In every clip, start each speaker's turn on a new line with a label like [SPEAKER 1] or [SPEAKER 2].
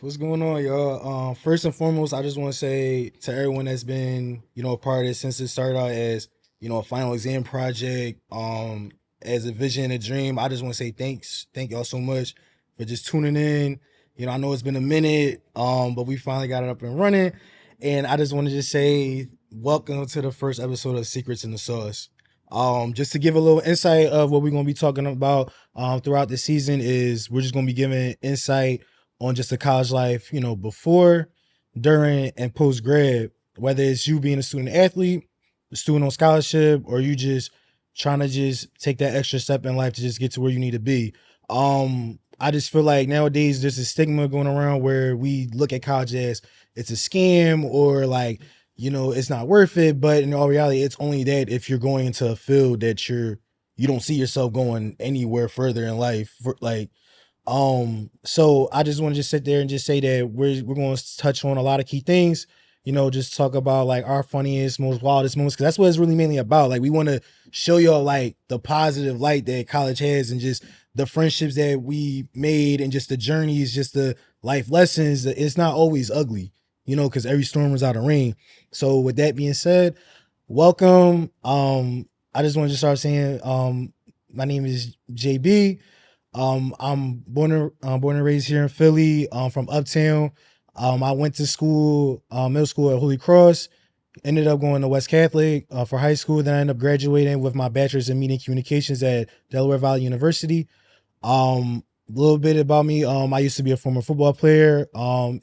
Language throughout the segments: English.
[SPEAKER 1] What's going on, y'all? First and foremost, I just want to say to everyone that's been, a part of this since it started out as, a final exam project, as a vision and a dream. I just want to say thanks. Thank y'all so much for just tuning in. I know it's been a minute, but we finally got it up and running. And I just want to just say welcome to the first episode of Secrets in the Sauce. Just to give a little insight of what we're going to be talking about throughout the season is we're just going to be giving insight on just the college life, before, during, and post grad, whether it's you being a student athlete, a student on scholarship, or you just trying to just take that extra step in life to just get to where you need to be. I just feel like nowadays there's a stigma going around where we look at college as it's a scam or like, it's not worth it. But in all reality, it's only that if you're going into a field that you don't see yourself going anywhere further in life. So I just want to just sit there and just say that we're going to touch on a lot of key things, just talk about like our funniest, most wildest moments, because that's what it's really mainly about. Like we want to show y'all like the positive light that college has and just the friendships that we made and just the journeys, just the life lessons. It's not always ugly, because every storm is out of rain. So with that being said, welcome. I just want to start saying, my name is JB. I'm born and raised here in Philly. From Uptown. I went to school, middle school at Holy Cross. Ended up going to West Catholic for high school. Then I ended up graduating with my bachelor's in media communications at Delaware Valley University. A little bit about me. I used to be a former football player.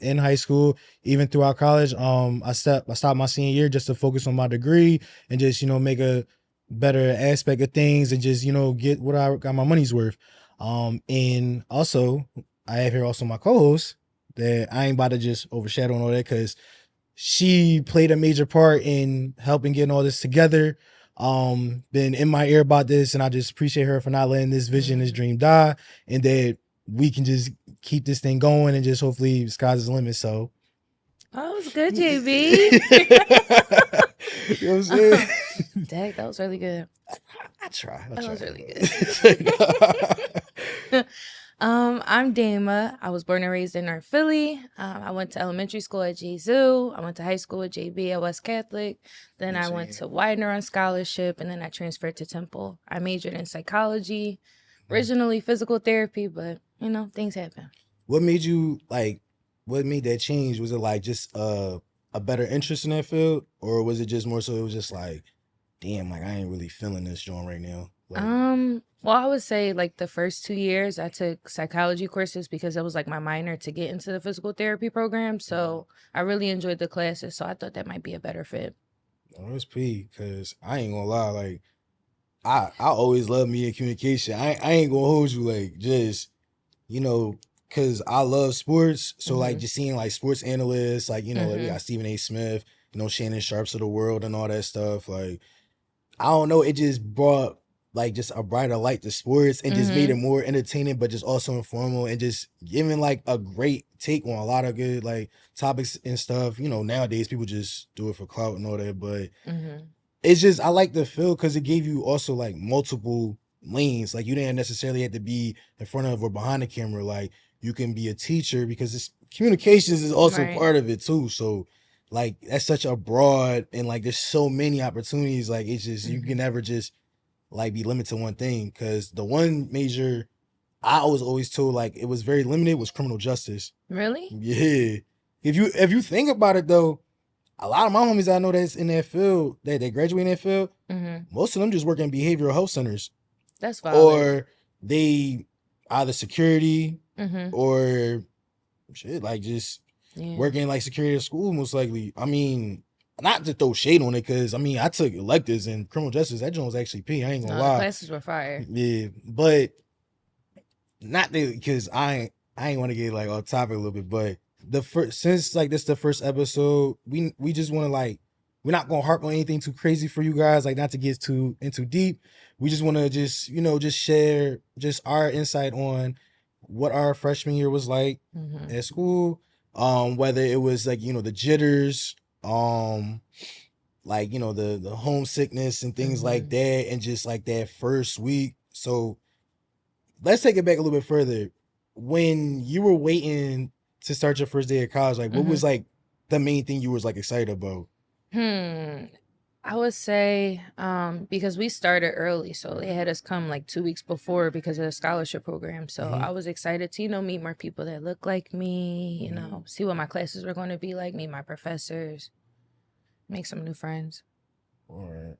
[SPEAKER 1] In high school, even throughout college. I stopped my senior year just to focus on my degree and just make a better aspect of things and just get what I got my money's worth. And also I have here also my co-host that I ain't about to just overshadow and all that because she played a major part in helping getting all this together. Been in my ear about this, and I just appreciate her for not letting this vision, this dream die, and that we can just keep this thing going and just hopefully sky's the limit. So
[SPEAKER 2] Oh, it was good, JB.
[SPEAKER 1] you know what I'm saying?
[SPEAKER 2] Dang, that was really good.
[SPEAKER 1] I try.
[SPEAKER 2] That was really
[SPEAKER 1] good.
[SPEAKER 2] good. I'm Dama. I was born and raised in North Philly. I went to elementary school at JZoo. I went to high school at JB at West Catholic. Then I went to Widener on scholarship, and then I transferred to Temple. I majored in psychology, originally physical therapy, but things happen.
[SPEAKER 1] What made you like? What made that change? Was it like just a better interest in that field, or was it just more so it was just like, damn, like I ain't really feeling this joint right now? Like,
[SPEAKER 2] Well, I would say like the first 2 years I took psychology courses because it was like my minor to get into the physical therapy program. So I really enjoyed the classes. So I thought that might be a better fit.
[SPEAKER 1] oh, it's P, because I ain't gonna lie, like I always love media communication. I ain't gonna hold you like just you know because I love sports. So like
[SPEAKER 2] Mm-hmm.
[SPEAKER 1] just seeing like sports analysts, like like we
[SPEAKER 2] Mm-hmm.
[SPEAKER 1] got Stephen A. Smith, Shannon Sharps of the world and all that stuff. Like I don't know, it just brought like just a brighter light to sports and just made
[SPEAKER 2] Mm-hmm.
[SPEAKER 1] it more entertaining, but just also informal and just giving like a great take on a lot of good like topics and stuff. Nowadays people just do it for clout and all that, but
[SPEAKER 2] Mm-hmm.
[SPEAKER 1] it's just I like the feel because it gave you also like multiple lanes. Like you didn't necessarily have to be in front of or behind the camera. Like you can be a teacher because this communications is also
[SPEAKER 2] Right.
[SPEAKER 1] part of it too. So like that's such a broad and like there's so many opportunities. Like it's just you
[SPEAKER 2] Mm-hmm.
[SPEAKER 1] can never just like be limited to one thing. Cause the one major I was always told like it was very limited was criminal justice.
[SPEAKER 2] Really?
[SPEAKER 1] Yeah. If you think about it though, a lot of my homies I know that's in that field, they graduate in that field,
[SPEAKER 2] Mm-hmm.
[SPEAKER 1] most of them just work in behavioral health centers.
[SPEAKER 2] That's valid.
[SPEAKER 1] Or they either security
[SPEAKER 2] Mm-hmm.
[SPEAKER 1] or shit, like just
[SPEAKER 2] Yeah.
[SPEAKER 1] working like security at school, most likely. I mean, not to throw shade on it, because I mean I took electives in criminal justice. That joint was actually P. I ain't gonna
[SPEAKER 2] No, the
[SPEAKER 1] lie.
[SPEAKER 2] classes were fire.
[SPEAKER 1] Yeah. But not that because I ain't want to get like off topic a little bit, but the first since like this the first episode, we just want to like we're not gonna harp on anything too crazy for you guys, like not to get too into deep. We just want to just share just our insight on what our freshman year was like
[SPEAKER 2] Mm-hmm.
[SPEAKER 1] at school, whether it was like the jitters, like the homesickness and things like
[SPEAKER 2] Mm-hmm.
[SPEAKER 1] that, and just like that first week. So let's take it back a little bit further. When you were waiting to start your first day of college, like what was like the main thing you was like excited about?
[SPEAKER 2] I would say because we started early, so they had us come like 2 weeks before because of the scholarship program. So I was excited to, meet more people that look like me, see what my classes were going to be like, meet my professors, make some new friends.
[SPEAKER 1] All right.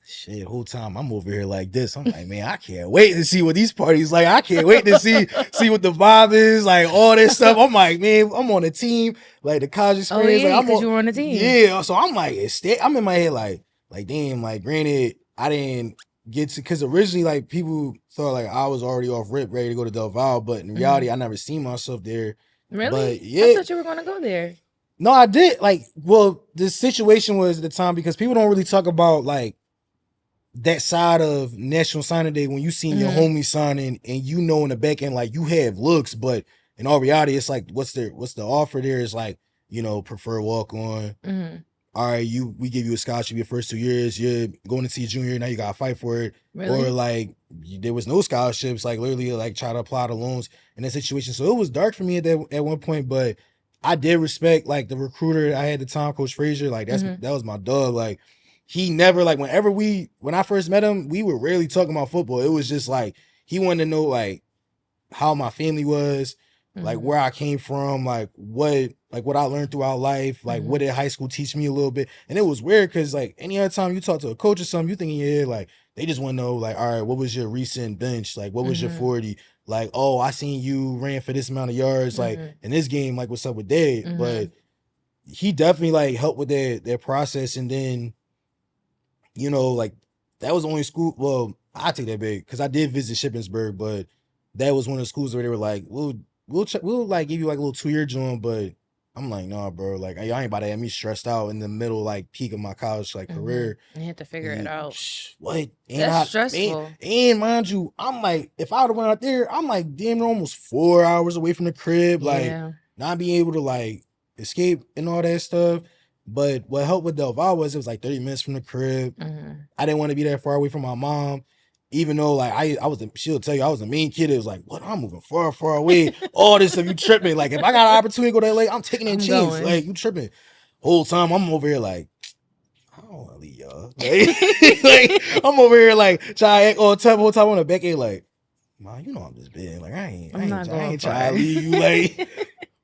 [SPEAKER 1] Shit, whole time I'm over here like this. I'm like, man, I can't wait to see what these parties like. I can't wait to see what the vibe is, like all this stuff. I'm like, man, I'm on a team, like the college experience.
[SPEAKER 2] Oh yeah,
[SPEAKER 1] like,
[SPEAKER 2] because you were on a team.
[SPEAKER 1] Yeah, so I'm like, I'm in my head like damn, like granted, I didn't get to because originally like people thought like I was already off rip, ready to go to Del Valle, but in reality, I never seen myself there.
[SPEAKER 2] Really?
[SPEAKER 1] But yeah,
[SPEAKER 2] I thought you were going to go there.
[SPEAKER 1] No, I did. Like, well, the situation was at the time because people don't really talk about like that side of National Signing Day when you seen your homie signing and in the back end like you have looks, but in all reality, it's like what's the offer there is like, prefer walk on. All right, we give you a scholarship your first 2 years, you're going into your junior year, now you gotta fight for it. Really? Or like there was no scholarships, like literally like try to apply to loans in that situation. So it was dark for me at one point, but I did respect like the recruiter I had at the time, Coach Frazier. Like that was my dog. Like he never like when I first met him, we were rarely talking about football. It was just like he wanted to know like how my family was, like where I came from, like what I learned throughout life, like what did high school teach me a little bit. And it was weird because like any other time you talk to a coach or something, you think in your head like they just want to know like, all right, what was your recent bench? Like what was your 40? Like, oh, I seen you ran for this amount of yards, like in this game, like what's up with that? But he definitely like helped with their process. And then, like that was the only school. Well, I take that back because I did visit Shippensburg, but that was one of the schools where they were like, we'll like give you like a little 2-year joint, but I'm like, nah, bro. Like, y'all ain't about to have me stressed out in the middle, like, peak of my college, like, career.
[SPEAKER 2] You had to figure it out.
[SPEAKER 1] What?
[SPEAKER 2] That's stressful.
[SPEAKER 1] And mind you, I'm like, if I would have went out there, I'm like, damn, near almost 4 hours away from the crib. Like, not being able to, like, escape and all that stuff. But what helped with Del Valle was it was like 30 minutes from the crib. I didn't want to be that far away from my mom. Even though like she'll tell you I was the main kid. It was like, what? I'm moving far, far away. All this stuff, you tripping. Like if I got an opportunity to go to LA, I'm taking in chance. Like you tripping. Whole time I'm over here like, I don't want to leave y'all. Like I'm over here like trying to act all tough whole time on the back end like, man, I'm just big. Like I ain't trying to leave you. Like,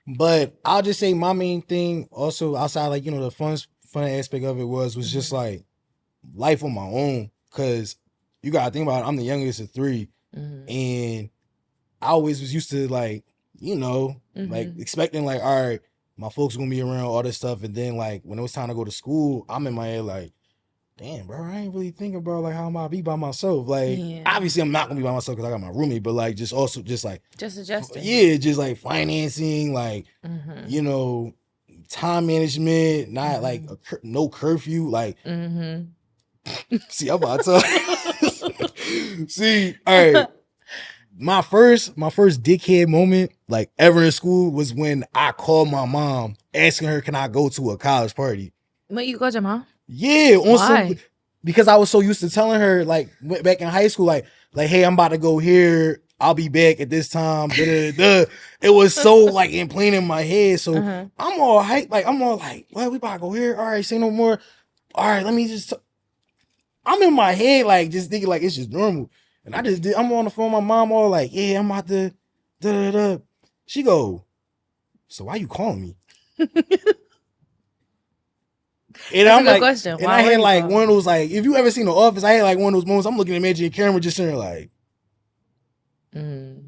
[SPEAKER 1] but I'll just say my main thing also outside like the fun aspect of it was just like life on my own because. You gotta think about it, I'm the youngest of 3. And I always was used to like, like expecting like, all right, my folks gonna be around, all this stuff. And then like when it was time to go to school, I'm in my head like, damn, bro, I ain't really thinking about like how I'm gonna be by myself. Like obviously I'm not gonna be by myself because I got my roommate, but like just like just adjusting. Yeah, just like financing, like time management, not like no curfew, like see, I'm about to see, all right. My first dickhead moment, like ever in school, was when I called my mom asking her, can I go to a college party?
[SPEAKER 2] Wait, you called your mom?
[SPEAKER 1] Yeah. Why? Because I was so used to telling her, like, back in high school, like, hey, I'm about to go here. I'll be back at this time. It was so like in plain in my head. So I'm all hyped. Like, I'm all like, well, we about to go here. All right, say no more. All right, let me just. I'm in my head, like, just thinking, like, it's just normal. And I'm on the phone with my mom, all like, yeah, I'm about to, da-da-da. She go, so why you calling me? And
[SPEAKER 2] That's
[SPEAKER 1] I'm
[SPEAKER 2] a good
[SPEAKER 1] like,
[SPEAKER 2] question.
[SPEAKER 1] And I had, like, one of those, like, if you ever seen The Office, I had, like, one of those moments, I'm looking at Magic and Cameron just sitting there, like, you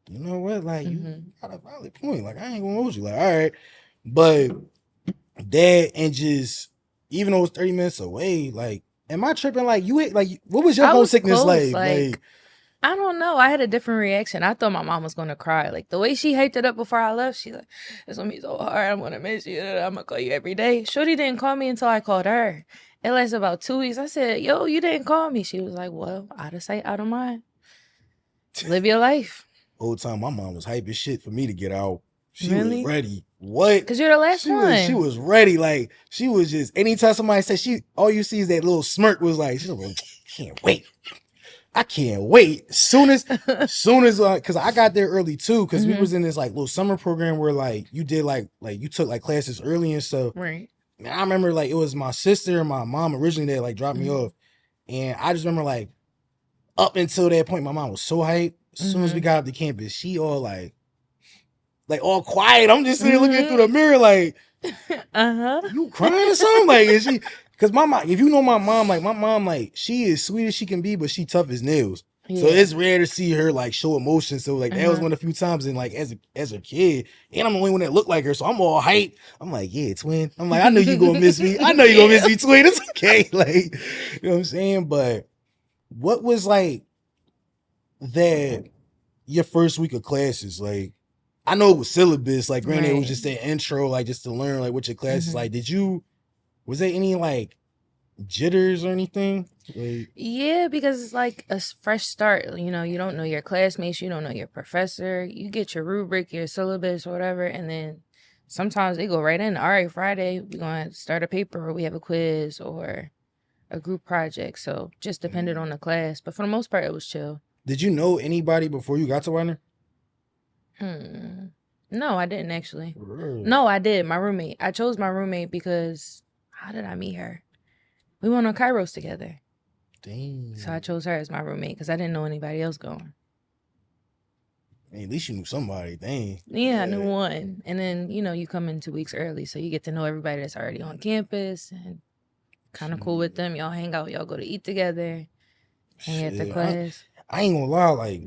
[SPEAKER 1] know what? Like, you got a valid point. Like, I ain't gonna hold you. Like, all right. But that and just, even though it's 30 minutes away, like, am I tripping? Like what was your homesickness like? Like,
[SPEAKER 2] I don't know. I had a different reaction. I thought my mom was gonna cry. Like the way she hyped it up before I left, she like, it's gonna be so hard. I'm gonna miss you. I'm gonna call you every day. Shorty didn't call me until I called her. It lasted about 2 weeks. I said, yo, you didn't call me. She was like, well, out of sight, out of mind. Live your life.
[SPEAKER 1] Whole time my mom was hype as shit for me to get out. She was ready. What?
[SPEAKER 2] Because you're the last one.
[SPEAKER 1] She was ready. Like, she was just, anytime somebody said all you see is that little smirk was like, she's like, can't wait. I can't wait. Soon as, cause I got there early too, cause we was in this like little summer program where like you did like you took like classes early and stuff.
[SPEAKER 2] Right.
[SPEAKER 1] Man, I remember like it was my sister and my mom originally that like dropped me off, and I just remember like up until that point, my mom was so hyped. As soon as we got up to campus, she all like all quiet. I'm just sitting there looking through the mirror like, you crying or something? Like, is she? Because my mom, if you know my mom, like she is sweet as she can be, but she tough as nails. Yeah. So it's rare to see her like show emotion. So like that was one of the few times, and like as a kid, and I'm the only one that looked like her, so I'm all hyped. I'm like, yeah, twin. I'm like, I know you gonna miss me. I know you gonna miss me, twin. It's okay. Like, you know what I'm saying? But what was like that your first week of classes? Like, I know it was syllabus. Like, granted, it was just an intro, like just to learn like what your class is like. Was there any like jitters or anything? Like,
[SPEAKER 2] yeah, because it's like a fresh start. You know, you don't know your classmates, you don't know your professor. You get your rubric, your syllabus, or whatever, and then sometimes they go right in. All right, Friday we're gonna start a paper, or we have a quiz, or a group project. So just depended on the class, but for the most part, it was chill.
[SPEAKER 1] Did you know anybody before you got to Widener?
[SPEAKER 2] No, I didn't actually. Really? No, I did. My roommate. I chose my roommate because how did I meet her? We went on Kairos together.
[SPEAKER 1] Dang.
[SPEAKER 2] So I chose her as my roommate because I didn't know anybody else going.
[SPEAKER 1] Man, at least you knew somebody. Dang.
[SPEAKER 2] Yeah, I knew one. And then, you know, you come in 2 weeks early, so you get to know everybody that's already on campus and kind of cool with them. Y'all hang out, y'all go to eat together. Hang at the class.
[SPEAKER 1] I ain't gonna lie, like,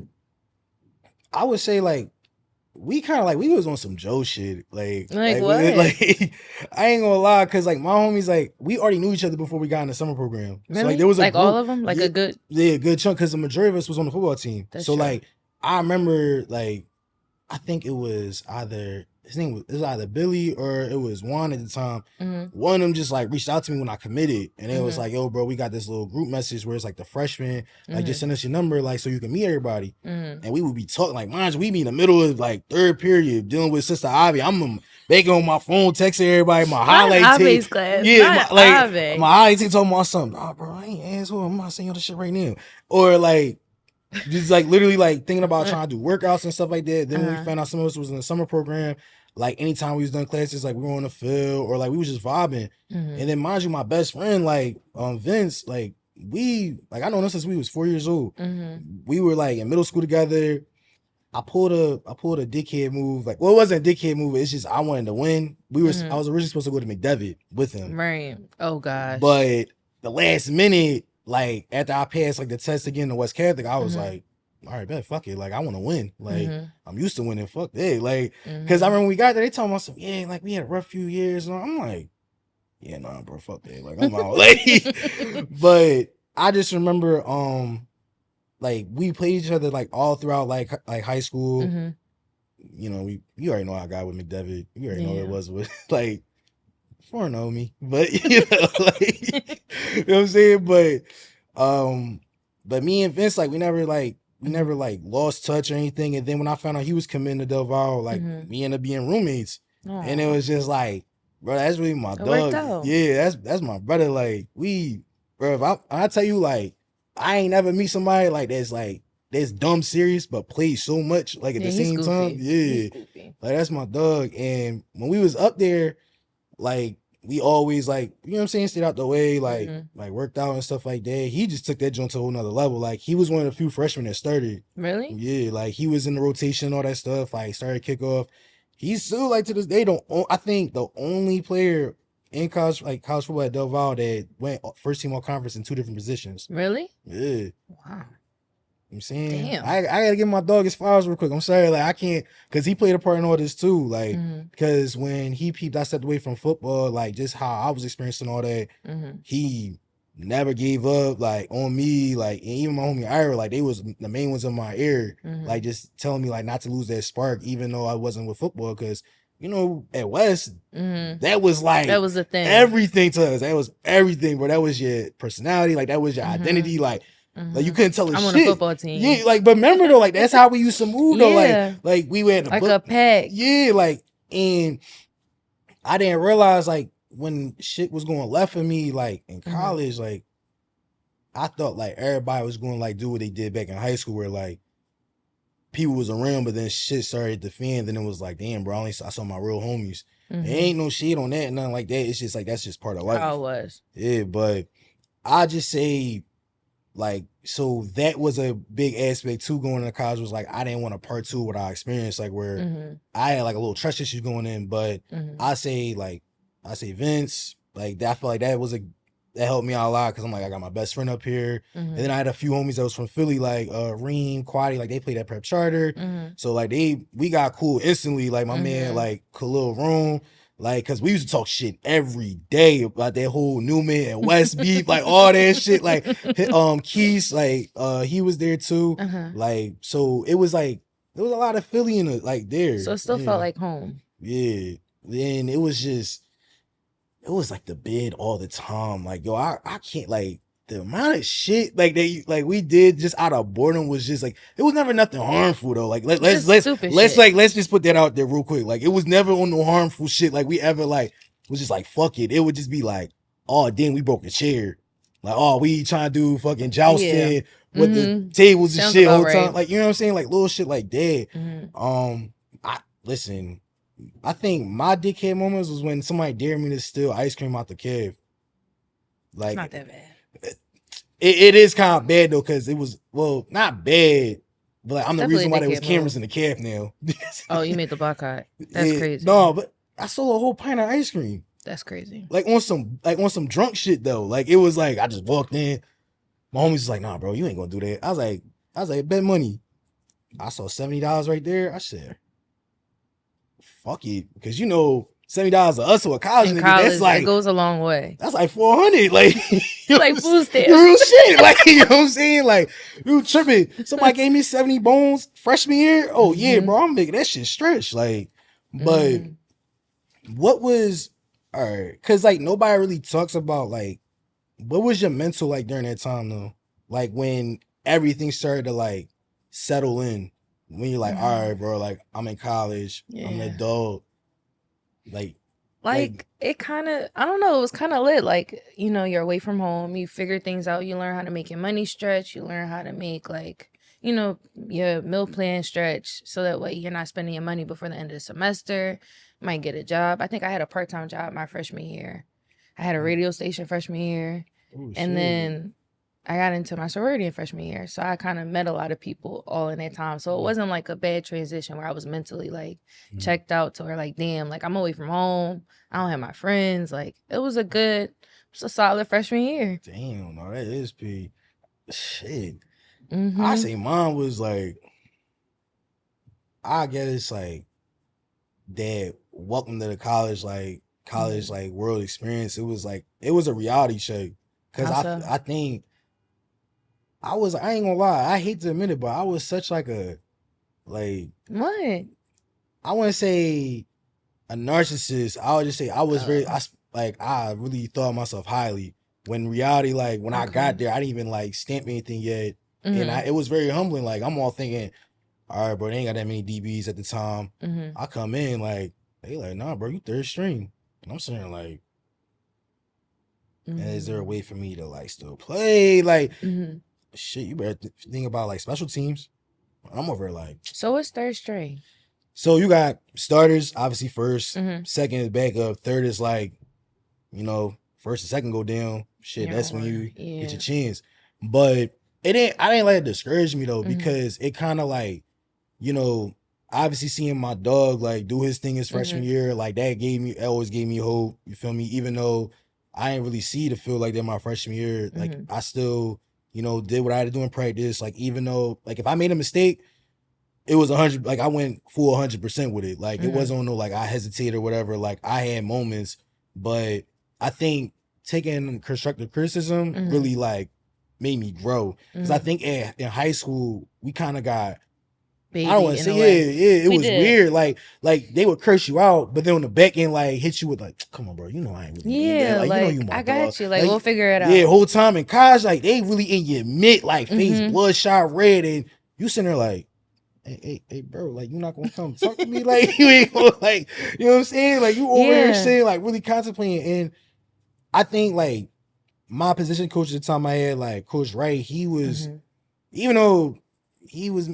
[SPEAKER 1] I would say, like, we kind of like we was on some Joe shit, like
[SPEAKER 2] what?
[SPEAKER 1] I ain't gonna lie, cause like my homies, like we already knew each other before we got in the summer program.
[SPEAKER 2] Really?
[SPEAKER 1] So like there was a
[SPEAKER 2] group, all of them, like a good
[SPEAKER 1] chunk, cause the majority of us was on the football team.
[SPEAKER 2] That's
[SPEAKER 1] so
[SPEAKER 2] true.
[SPEAKER 1] Like I remember, like I think it was either Billy or it was Juan at the time. One of them just like reached out to me when I committed, and it was like, yo, bro, we got this little group message where it's like the freshmen, like just send us your number, like so you can meet everybody. And we would be talking, like, mind you, we be in the middle of like third period dealing with Sister Ivy. I'm baking on my phone, texting everybody my highlight tape.
[SPEAKER 2] Class.
[SPEAKER 1] Yeah, my highlight tape talking about something. Oh, bro, I ain't asshole. I'm not saying all this shit right now. Or like just like literally like thinking about trying to do workouts and stuff like that. Then when we found out some of us was in the summer program, like anytime we was done classes, like we were on the field or like we was just vibing. And then mind you, my best friend, like Vince, like I know him since we was 4 years old. We were like in middle school together. I pulled a dickhead move. Like, well, it wasn't a dickhead move. It's just I wanted to win. I was originally supposed to go to McDevitt with him.
[SPEAKER 2] Right. Oh gosh.
[SPEAKER 1] But the last minute, like after I passed like the test again to West Catholic, I was like, all right, bet, fuck it. Like I want to win. Like I'm used to winning. Fuck that. Like, cause I remember when we got there, they told me something. Yeah, like we had a rough few years. And I'm like, yeah, nah, bro, fuck that. Like I'm out. Like, but I just remember, like we played each other like all throughout like high school. You know, you already know how I got with McDevitt. You already know what it was with like 4-0 me, but you know, like you know what I'm saying. But me and Vince, like we never lost touch or anything. And then when I found out he was coming to Del Valle, like we ended up being roommates. Aww. And it was just like, bro, that's really my dog. Yeah, that's my brother. Like bro, if I tell you, like I ain't never meet somebody like that's dumb serious but plays so much like at the same time. Yeah, like that's my dog. And when we was up there, like we always like, you know what I'm saying, stayed out the way, like like worked out and stuff like that. He just took that joint to a whole nother level. Like he was one of the few freshmen that started.
[SPEAKER 2] Really?
[SPEAKER 1] Yeah, like he was in the rotation, all that stuff. Like started kickoff. He's still like to this day I think the only player in college football at Del Valle that went first team all conference in 2 different positions.
[SPEAKER 2] Really?
[SPEAKER 1] Yeah.
[SPEAKER 2] Wow.
[SPEAKER 1] I'm saying,
[SPEAKER 2] damn.
[SPEAKER 1] I gotta give my dog his flowers real quick. I'm sorry, like I can't, cause he played a part in all this too. Like, cause when he peeped, I stepped away from football. Like, just how I was experiencing all that. He never gave up, like on me. Like, and even my homie Ira, like they was the main ones in my ear, like just telling me like not to lose that spark, even though I wasn't with football. Cause you know, at West, that was like
[SPEAKER 2] that was the thing,
[SPEAKER 1] everything to us. That was everything, bro. That was your personality, like that was your identity, like. Like you couldn't tell us
[SPEAKER 2] I'm
[SPEAKER 1] shit.
[SPEAKER 2] on a football team.
[SPEAKER 1] Yeah, like but remember though, like that's how we used to move though. Like we were
[SPEAKER 2] like a pack.
[SPEAKER 1] Yeah, like and I didn't realize like when shit was going left for me, like in college, like I thought like everybody was going to like do what they did back in high school, where like people was around, but then shit started to fan. Then it was like, damn, bro, I saw my real homies.
[SPEAKER 2] Mm-hmm.
[SPEAKER 1] There ain't no shit on that, nothing like that. It's just like that's just part of life.
[SPEAKER 2] How it was.
[SPEAKER 1] Yeah, but I just say like, so that was a big aspect too going into college, was like I didn't want to part two what I experienced, like where I had like a little trust issue going in, but I say Vince, like that, I feel like that helped me out a lot, because I'm like, I got my best friend up here. And then I had a few homies that was from Philly, like Reem, Quaddy, like they played at Prep Charter. So like we got cool instantly. Like my man, like Khalil Room, like, cause we used to talk shit every day about that whole Newman and West beef, like all that shit. Like Keith, like he was there too. Like, so it was like there was a lot of Philly in it, like there.
[SPEAKER 2] So it still felt like home.
[SPEAKER 1] Yeah. Then it was like the bed all the time. Like, yo, I can't, like, the amount of shit like we did just out of boredom was just like, it was never nothing harmful though. Like let's just put that out there real quick. Like, it was never on no harmful shit like we ever like was just like fuck it. It would just be like, oh damn, we broke a chair. Like, oh, we trying to do fucking jousting with the tables and
[SPEAKER 2] Sounds
[SPEAKER 1] shit all the
[SPEAKER 2] about
[SPEAKER 1] time.
[SPEAKER 2] right.
[SPEAKER 1] Like, you know what I'm saying? Like little shit like that. Listen, I think my dickhead moments was when somebody dared me to steal ice cream out the cave. Like,
[SPEAKER 2] It's not that bad.
[SPEAKER 1] It is kind of bad though, because it was, well, not bad, but like, I'm the
[SPEAKER 2] Definitely
[SPEAKER 1] reason why
[SPEAKER 2] a
[SPEAKER 1] there was
[SPEAKER 2] dickhead
[SPEAKER 1] cameras in the cave now.
[SPEAKER 2] Oh, you made the boycott. That's crazy.
[SPEAKER 1] No, but I stole a whole pint of ice cream.
[SPEAKER 2] That's crazy.
[SPEAKER 1] Like on some drunk shit though. Like, it was like I just walked in. My homies was like, nah, bro, you ain't gonna do that. I was like, bet money. I saw $70 right there. I said, fuck it, because you know $70 to us to a college nigga, that's like,
[SPEAKER 2] it goes a long way.
[SPEAKER 1] That's like 400, like
[SPEAKER 2] like food stamps.
[SPEAKER 1] Real shit, like, you know what I'm saying? Like, you tripping. Somebody gave me 70 bones freshman year. Oh yeah, bro, I'm making that shit stretch. Like, but what was all right? Because like nobody really talks about like what was your mental like during that time though? Like when everything started to like settle in. When you're like, all right, bro, like I'm in college, I'm an adult. Like
[SPEAKER 2] it kind of, I don't know, it was kind of lit. Like, you know, you're away from home, you figure things out, you learn how to make your money stretch, you learn how to make like, you know, your meal plan stretch, so that way you're not spending your money before the end of the semester. You might get a job. I think I had a part-time job my freshman year. I had a radio station freshman year. And then I got into my sorority in freshman year. So I kind of met a lot of people all in that time. So it wasn't like a bad transition where I was mentally like checked out to where like, damn, like I'm away from home. I don't have my friends. Like it was a solid freshman year.
[SPEAKER 1] Damn, no, that is P. Shit. I say mine was like, I guess it's like that welcome to the college like world experience. It was a reality check. Cause I think I ain't gonna lie, I hate to admit it, but I was such like a, like,
[SPEAKER 2] what?
[SPEAKER 1] I wouldn't say a narcissist. I would just say I was I really thought of myself highly. When reality, like when I got there, I didn't even like stamp anything yet. And it was very humbling. Like I'm all thinking, all right, bro, they ain't got that many DBs at the time. I come in like, they like, nah, bro, you third string. And I'm sitting there like, is there a way for me to like still play? Like, shit, you better think about like special teams. I'm over like.
[SPEAKER 2] So what's third string?
[SPEAKER 1] So you got starters, obviously first, second is backup, third is like, you know, first and second go down. Shit, that's when you get your chance. But I didn't let it discourage me though, because it kind of like, you know, obviously seeing my dog like do his thing his freshman year, like that always gave me hope. You feel me? Even though I didn't really see the feel like that my freshman year, like I still, you know, did what I had to do in practice. Like even though, like if I made a mistake, it was 100. Like I went full 100% with it. Like it wasn't no like I hesitated or whatever. Like I had moments, but I think taking constructive criticism really like made me grow. Because I think in high school we kind of got.
[SPEAKER 2] Baby,
[SPEAKER 1] I don't want to say it was weird. Like they would curse you out, but then on the back end like hit you with like, come on, bro, you know I ain't really mean that. Like you know you my
[SPEAKER 2] I got
[SPEAKER 1] dog.
[SPEAKER 2] you. Like we'll figure it out.
[SPEAKER 1] Yeah, whole time in college, like they really in your mid, like face bloodshot red, and you sitting there like, hey, bro, like you not gonna come talk to me, like you ain't gonna like, you know what I'm saying? Like you over there saying like really contemplating, and I think like my position coach at the time I had, like Coach Wright, he was, even though he was,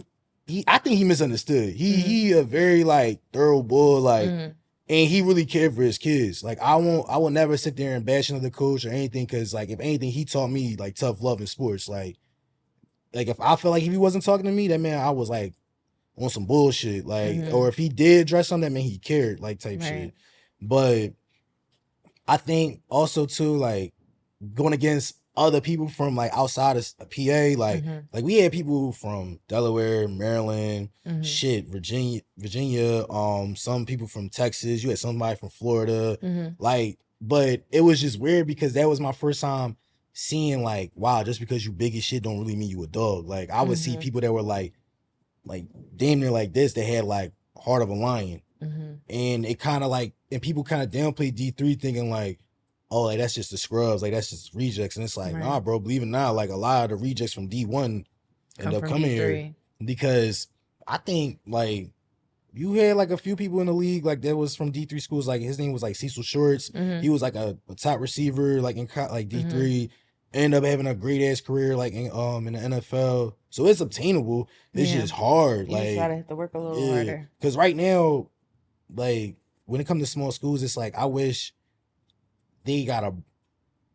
[SPEAKER 1] I think he misunderstood. He a very like thorough bull, like, and he really cared for his kids. Like I will never sit there and bash another coach or anything, because like if anything, he taught me like tough love in sports. Like if I felt like if he wasn't talking to me, that man I was like on some bullshit. Like or if he did address something, that man he cared, like type shit. But I think also too, like going against other people from like outside of PA, like we had people from Delaware, Maryland, Virginia, some people from Texas. You had somebody from Florida, like. But it was just weird because that was my first time seeing like, wow, just because you big as shit don't really mean you a dog. Like I would see people that were like damn near like this, that had like heart of a lion, and it kind of like, and people kind of downplay D3 thinking like, oh, like that's just the scrubs, like that's just rejects, and it's like, nah, bro, believe it or not, like a lot of the rejects from D1 end up coming here, because I think like you had like a few people in the league like that was from D3 schools. Like his name was like Cecil Shorts. He was like a top receiver like in like D3. Ended up having a great ass career like in the NFL. So it's obtainable. It's just hard.
[SPEAKER 2] You just gotta have to work a little harder.
[SPEAKER 1] Because right now, like when it comes to small schools, it's like I wish they got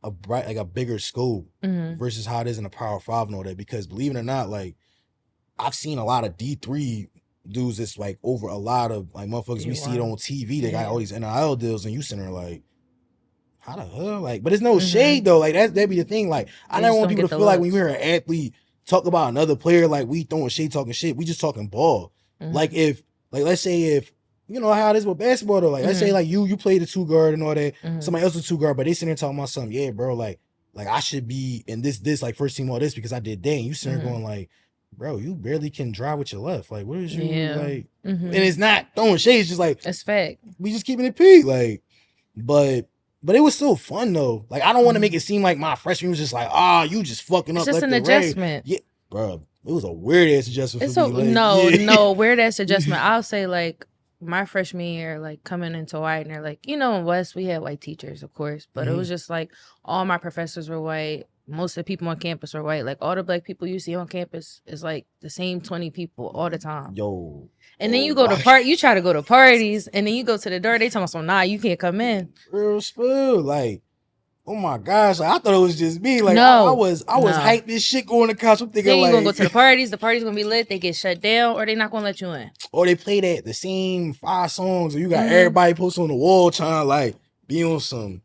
[SPEAKER 1] a bright, like a bigger scope versus how it is in a Power 5 and all that. Because believe it or not, like I've seen a lot of D3 dudes that's like over a lot of like motherfuckers we see it on TV. They got all these NIL deals, and you sitting there like, how the hell? Like, but it's no shade though. Like that'd be the thing. Like I never want people to feel like when you hear an athlete talk about another player, like we throwing shade, talking shit. We just talking ball. Like if, like let's say if, you know how it is with basketball though. Like let's say like you play the 2 guard and all that. Somebody else is 2 guard, but they sitting there talking about something. Yeah, bro. Like I should be in this like first team all this because I did that. And you sitting there going like, bro, you barely can drive with your left. Like, what is you like? And it's not throwing shade. It's just like,
[SPEAKER 2] it's fact.
[SPEAKER 1] We just keeping it peak. Like, but it was still fun though. Like, I don't want to make it seem like my freshman was just like, you just fucking up.
[SPEAKER 2] It's just an adjustment.
[SPEAKER 1] Yeah, bro. It was a weird ass adjustment for me.
[SPEAKER 2] Like, no, weird ass adjustment. I'll say like my freshman year, like coming into Widener, like, you know, in West, we had white teachers, of course, but it was just like all my professors were white. Most of the people on campus are white. Like all the black people you see on campus is like the same 20 people all the time.
[SPEAKER 1] Yo.
[SPEAKER 2] And then you go to you try to go to parties, and then you go to the door, they tell me, so nah, you can't come in.
[SPEAKER 1] Real spill. Like, oh my gosh, like, I thought it was just me. Like I was hyped this shit going to college. I'm thinking
[SPEAKER 2] then you
[SPEAKER 1] like,
[SPEAKER 2] gonna go to the party's gonna be lit, they get shut down, or they not gonna let you in.
[SPEAKER 1] Or they play the same 5 songs, or you got everybody posted on the wall trying to like be on some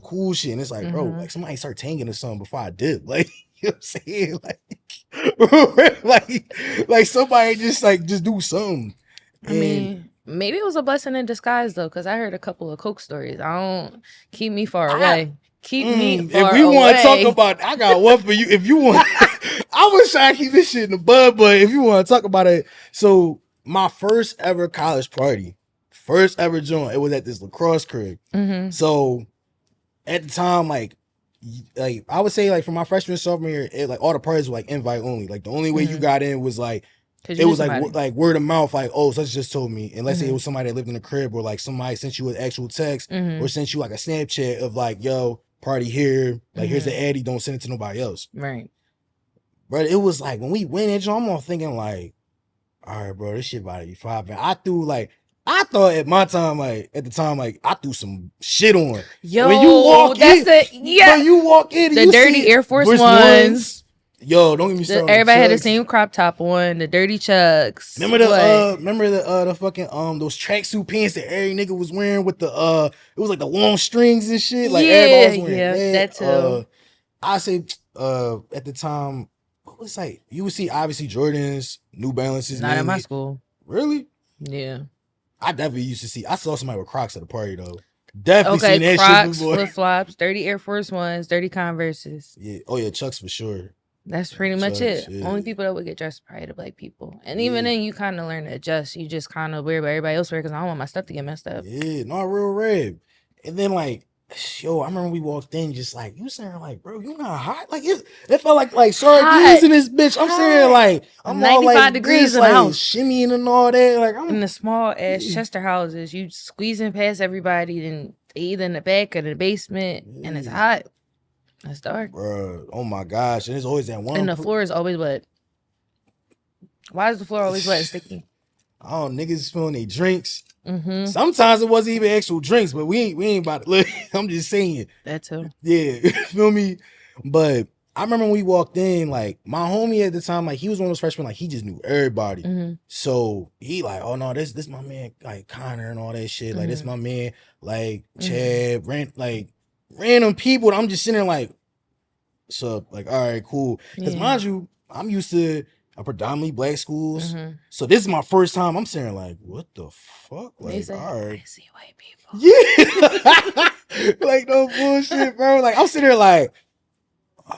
[SPEAKER 1] cool shit. And it's like, bro, like somebody start tanking or something before I dip. Like, you know what I'm saying? Like somebody just do something.
[SPEAKER 2] I mean, maybe it was a blessing in disguise though, because I heard a couple of Coke stories. I don't keep me far away. Keep me far away.
[SPEAKER 1] If we want to talk about, I got one for you. If you want, I was trying to keep this shit in the bud, but if you want to talk about it, so my first ever college party, first ever joint, it was at this lacrosse crib. So at the time, like I would say, like for my freshman sophomore year, like all the parties were like invite only. Like the only way you got in was like it was like word of mouth. Like, oh, such just told me. And let's say it was somebody that lived in the crib, or like somebody sent you an actual text, or sent you like a Snapchat of like, yo, party here. Like here's the Addy. Don't send it to nobody else.
[SPEAKER 2] Right.
[SPEAKER 1] But it was like when we went in, I'm all thinking like, all right, bro, this shit about to be fire. I thought at my time, like at the time, like I threw some shit on.
[SPEAKER 2] Yo,
[SPEAKER 1] when you walk in, when you walk in,
[SPEAKER 2] the dirty Air Force Ones.
[SPEAKER 1] Yo, don't get me started.
[SPEAKER 2] Everybody had the same crop top on, the dirty chucks.
[SPEAKER 1] Remember the fucking those tracksuit pants that every nigga was wearing with the it was like the long strings and shit. Like everybody was wearing that too. I say at the time, what was like you would see obviously Jordans, New Balances.
[SPEAKER 2] Not in my school.
[SPEAKER 1] Really?
[SPEAKER 2] Yeah.
[SPEAKER 1] I definitely used to see. I saw somebody with Crocs at a party though. Definitely seen that
[SPEAKER 2] Crocs,
[SPEAKER 1] shit before.
[SPEAKER 2] Flip flops, dirty Air Force Ones, dirty Converses.
[SPEAKER 1] Yeah. Oh yeah, Chucks for sure.
[SPEAKER 2] That's pretty much it. Yeah. Only people that would get dressed probably the black people. And even then, you kind of learn to adjust. You just kind of wear what everybody else wear because I don't want my stuff to get messed up.
[SPEAKER 1] Yeah, not real red. And then like, yo, I remember we walked in just like, you saying like, bro, you not hot? Like it felt like sardines in this bitch. I'm saying like, I'm
[SPEAKER 2] 95
[SPEAKER 1] all like
[SPEAKER 2] degrees
[SPEAKER 1] this,
[SPEAKER 2] in
[SPEAKER 1] like
[SPEAKER 2] the house.
[SPEAKER 1] shimmying and all that. Like I'm
[SPEAKER 2] in the small ass Chester houses, you squeezing past everybody, then either in the back or the basement, and it's hot. That's dark.
[SPEAKER 1] Bruh, oh my gosh. And there's always that one.
[SPEAKER 2] And the floor is always wet. Why is the floor always wet and sticky?
[SPEAKER 1] Oh, niggas spilling their drinks.
[SPEAKER 2] Mm-hmm.
[SPEAKER 1] Sometimes it wasn't even actual drinks, but we ain't about to look. I'm just saying.
[SPEAKER 2] That too.
[SPEAKER 1] Yeah, feel me? But I remember when we walked in, like my homie at the time, like he was one of those freshmen, like he just knew everybody.
[SPEAKER 2] Mm-hmm.
[SPEAKER 1] So he like, oh no, this my man, like Connor and all that shit. Like this my man, like Chad, random people. I'm just sitting there like, what's up? Like, all right, cool. Because mind you, I'm used to a predominantly black schools. So this is my first time. I'm sitting there like, what the fuck? Like, all right.
[SPEAKER 2] I see white people.
[SPEAKER 1] Yeah. Like, no bullshit, bro. Like, I'm sitting there like,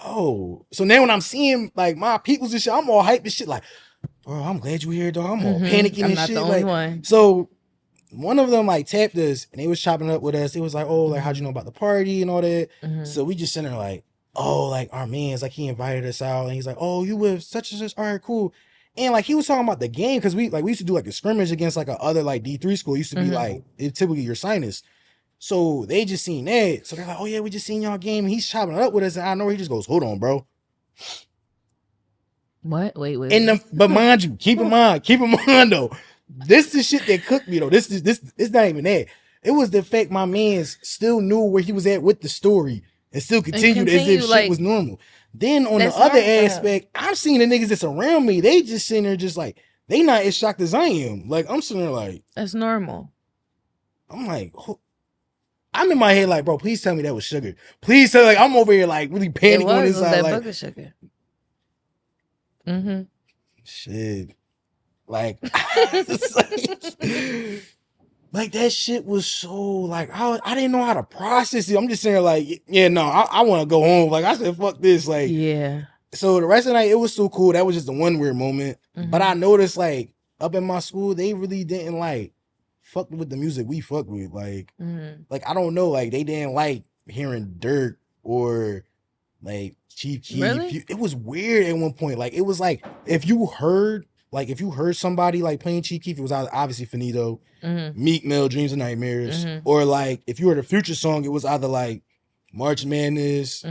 [SPEAKER 1] oh. So now when I'm seeing, like, my peoples and shit, I'm all hyped and shit. Like, bro, I'm glad you here, dog. I'm all panicking and shit.
[SPEAKER 2] I'm not the only one.
[SPEAKER 1] So one of them, like, tapped us, and they was chopping up with us. It was like, oh, like, how'd you know about the party and all that? So we just sitting there like, oh, like, our man's, like, he invited us out. And he's like, oh, you with such and such? All right, cool. And like he was talking about the game because we used to do like a scrimmage against like a other like D3 school. It used to be like typically your sinus. So they just seen that. So they're like, oh yeah, we just seen y'all game. And he's chopping it up with us. And I know he just goes, hold on, bro.
[SPEAKER 2] What? Wait.
[SPEAKER 1] But mind you, keep in mind though. This is shit that cooked me though. This it's not even that. It was the fact my man's still knew where he was at with the story and still continued as if shit was normal. Then on the other aspect, I'm seeing the niggas that's around me. They just sitting there just like, they not as shocked as I am. Like, I'm sitting there like.
[SPEAKER 2] That's normal.
[SPEAKER 1] I'm like, I'm in my head like, bro, please tell me that was sugar. Please tell me, like, I'm over here like really panicking on this side.
[SPEAKER 2] That booger sugar.
[SPEAKER 1] Shit. Like, like that shit was so like I didn't know how to process it. I'm just saying like, yeah, no, I want to go home. Like I said, fuck this. Like,
[SPEAKER 2] yeah.
[SPEAKER 1] So the rest of the night it was so cool. That was just the one weird moment. But I noticed like up in my school they really didn't like fuck with the music we fuck with. Like, like I don't know, like they didn't like hearing Dirt or like Chief Keef.
[SPEAKER 2] Really?
[SPEAKER 1] It was weird at one point. Like it was like if you heard somebody like playing Chief Keef, it was obviously Finito, Meek Mill, Dreams and Nightmares, or like if you heard a Future song, it was either like March Madness,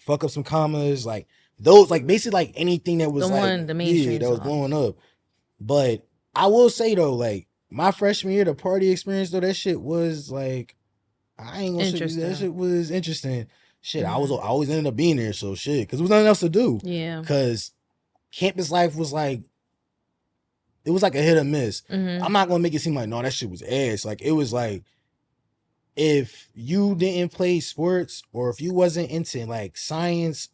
[SPEAKER 1] Fuck Up Some Commas, like those, like basically like anything that was
[SPEAKER 2] the mainstream
[SPEAKER 1] that was blowing up. But I will say though, like my freshman year, the party experience though, that shit was like, I ain't gonna say that shit was interesting. Shit, I always ended up being there, so shit, because there was nothing else to do.
[SPEAKER 2] Yeah,
[SPEAKER 1] because campus life was like. It was like a hit or miss. I'm not gonna make it seem like no, that shit was ass. Like it was like if you didn't play sports or if you wasn't into like science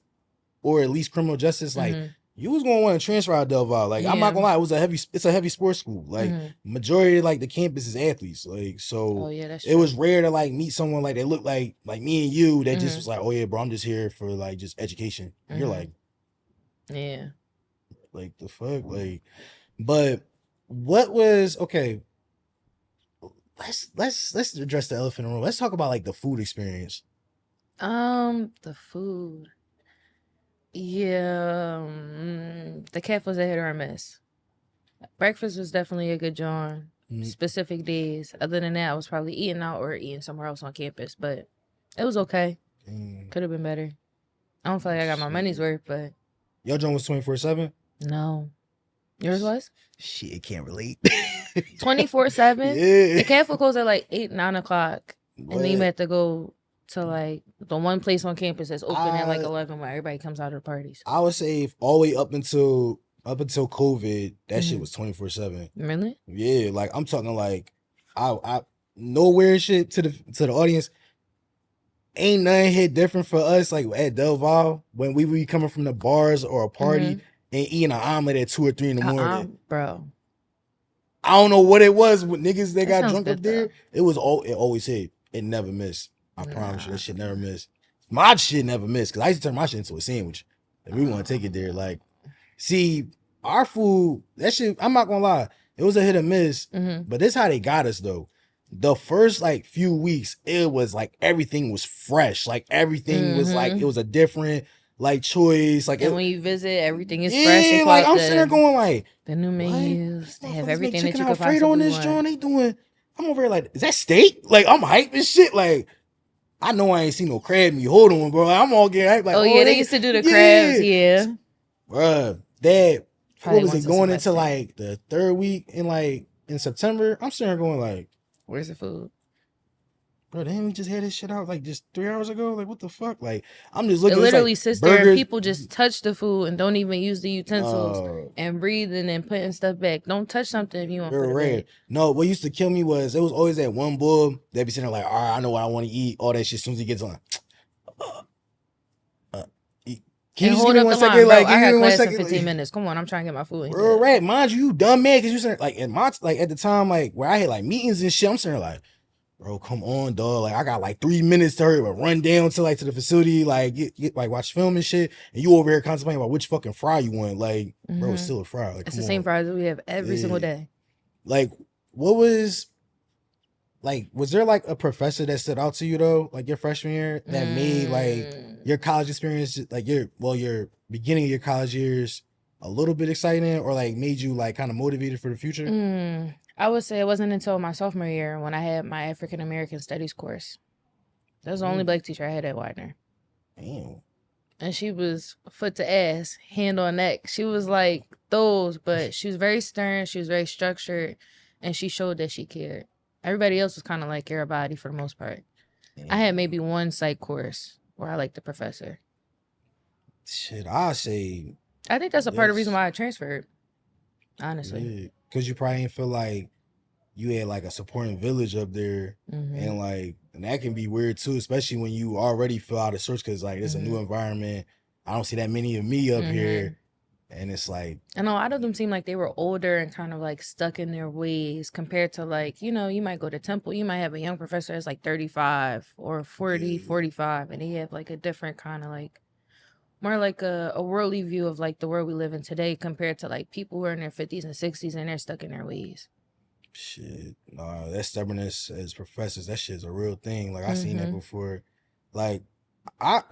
[SPEAKER 1] or at least criminal justice, like you was gonna want to transfer out of Del Valle. Like I'm not gonna lie, it's a heavy sports school. Like majority of like the campus is athletes. Like so, it was rare to like meet someone like that looked like me and you that just was like, oh yeah, bro, I'm just here for like just education. You're like,
[SPEAKER 2] yeah,
[SPEAKER 1] like the fuck, like. But what was okay? Let's address the elephant in the room. Let's talk about like the food experience.
[SPEAKER 2] The food. Yeah, the cafe was a hit or a miss. Breakfast was definitely a good joint. Specific days. Other than that, I was probably eating out or eating somewhere else on campus, but it was okay. Could have been better. I don't feel like I got my money's worth, but
[SPEAKER 1] your joint was 24/7.
[SPEAKER 2] No. Yours was?
[SPEAKER 1] Shit, can't relate.
[SPEAKER 2] 24/7?
[SPEAKER 1] Yeah.
[SPEAKER 2] The cafe closed at like 8, 9 o'clock. What? And then you had to go to like the one place on campus that's open at like 11 where everybody comes out of the parties.
[SPEAKER 1] I would say all the way up until COVID, that shit was 24/7.
[SPEAKER 2] Really?
[SPEAKER 1] Yeah, like I'm talking like I nowhere shit to the audience. Ain't nothing hit different for us like at Del Valle when we be coming from the bars or a party. And eating an omelet at 2 or 3 in the morning.
[SPEAKER 2] Bro.
[SPEAKER 1] I don't know what it was with niggas that got drunk up there. It always hit. It never missed. I promise you, that shit never missed. My shit never missed because I used to turn my shit into a sandwich. And we want to take it there. Like, see, our food, that shit, I'm not gonna lie, it was a hit or miss. But this how they got us though. The first like few weeks, it was like everything was fresh. Like everything was like, it was a different like choice, like
[SPEAKER 2] and when you visit, everything is fresh.
[SPEAKER 1] Yeah, like I'm sitting there going like
[SPEAKER 2] the new menus. They have everything that you can
[SPEAKER 1] possibly on this joint. They doing. I'm over here like, is that steak? Like I'm hype as shit. Like I know I ain't seen no crab meat. Hold on, bro. I'm all getting like,
[SPEAKER 2] Oh yeah, they used to do the crabs. Yeah,
[SPEAKER 1] bruh. That
[SPEAKER 2] probably
[SPEAKER 1] what was
[SPEAKER 2] once
[SPEAKER 1] it
[SPEAKER 2] a
[SPEAKER 1] going into
[SPEAKER 2] semester.
[SPEAKER 1] like the third week in September? I'm sitting there going like,
[SPEAKER 2] where's the food?
[SPEAKER 1] bro, didn't we just had this shit out like just 3 hours ago? Like, what the fuck? Like, I'm just
[SPEAKER 2] It
[SPEAKER 1] looking. It's like
[SPEAKER 2] literally sits there and
[SPEAKER 1] burgers.
[SPEAKER 2] people just touch the food and don't even use the utensils
[SPEAKER 1] Uh,
[SPEAKER 2] and breathing and putting stuff back. Don't touch something if you want to
[SPEAKER 1] Real
[SPEAKER 2] put it
[SPEAKER 1] rare.
[SPEAKER 2] back.
[SPEAKER 1] No, what used to kill me was it was always that one bull that be sitting there like, all right, I know what I want to eat. All that shit. As soon as he gets on, can
[SPEAKER 2] And
[SPEAKER 1] you just give
[SPEAKER 2] hold
[SPEAKER 1] me
[SPEAKER 2] up
[SPEAKER 1] one
[SPEAKER 2] the line,
[SPEAKER 1] second?
[SPEAKER 2] bro.
[SPEAKER 1] Like,
[SPEAKER 2] I
[SPEAKER 1] give me
[SPEAKER 2] got
[SPEAKER 1] one
[SPEAKER 2] class in
[SPEAKER 1] second.
[SPEAKER 2] 15
[SPEAKER 1] Like,
[SPEAKER 2] minutes. Come on, I'm trying to get my food in
[SPEAKER 1] real
[SPEAKER 2] here.
[SPEAKER 1] rat, mind you dumb man, because you sitting like at my like at the time like where I had like meetings and shit. I'm sitting there like, bro, come on, dog. Like I got like 3 minutes to hurry, but run down to like to the facility, like get like watch film and shit. And you over here contemplating about which fucking fry you want. Like, bro, it's still a fry. Like,
[SPEAKER 2] It's
[SPEAKER 1] come
[SPEAKER 2] the same
[SPEAKER 1] on.
[SPEAKER 2] fries that we have every single day.
[SPEAKER 1] Like, what was like? Was there like a professor that stood out to you though, like your freshman year, that made like your college experience, like your beginning of your college years, a little bit exciting, or like made you like kind of motivated for the future?
[SPEAKER 2] I would say it wasn't until my sophomore year when I had my African American Studies course. That was the only black teacher I had at Widener.
[SPEAKER 1] Damn.
[SPEAKER 2] And she was foot to ass, hand on neck. She was like those, but she was very stern. She was very structured, and she showed that she cared. Everybody else was kind of like everybody for the most part. Damn. I had maybe one psych course where I liked the professor.
[SPEAKER 1] Shit, I say.
[SPEAKER 2] I think that's a part of the reason why I transferred. Honestly,
[SPEAKER 1] because you probably didn't feel like you had like a supporting village up there, and like, and that can be weird too, especially when you already feel out of sorts because like it's a new environment. I don't see that many of me up here, and it's like,
[SPEAKER 2] I know a lot of them seem like they were older and kind of like stuck in their ways compared to like, you know, you might go to Temple, you might have a young professor that's like 35 or 40, 45, and they have like a different kind of like more like a worldly view of like the world we live in today compared to like people who are in their 50s and 60s and they're stuck in their ways.
[SPEAKER 1] Shit, nah, that stubbornness as professors, that shit's a real thing. Like I seen that before. Like I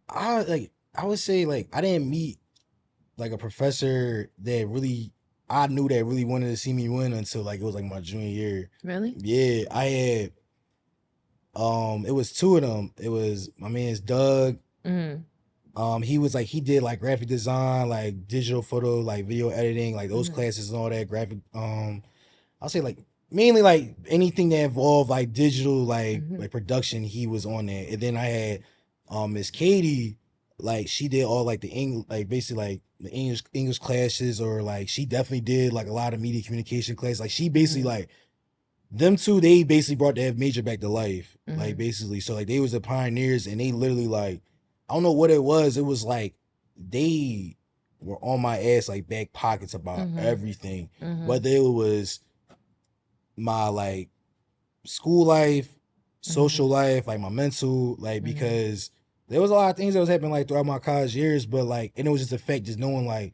[SPEAKER 1] like I would say like I didn't meet like a professor that really I knew that really wanted to see me win until like it was like my junior year.
[SPEAKER 2] Really?
[SPEAKER 1] Yeah, I had it was two of them. It was my man's Doug. He was like he did like graphic design, like digital photo, like video editing, like those classes and all that graphic I'll say like mainly like anything that involved like digital like production, he was on there. And then I had Miss Katie, like she did all like the English, like basically like the English classes, or like she definitely did like a lot of media communication class. Like she basically like them two, they basically brought that major back to life. Like basically, so like they was the pioneers, and they literally like I don't know what it was. It was like they were on my ass like back pockets about everything, whether it was my like school life, social life, like my mental, like because there was a lot of things that was happening like throughout my college years, but like, and it was just the fact just knowing like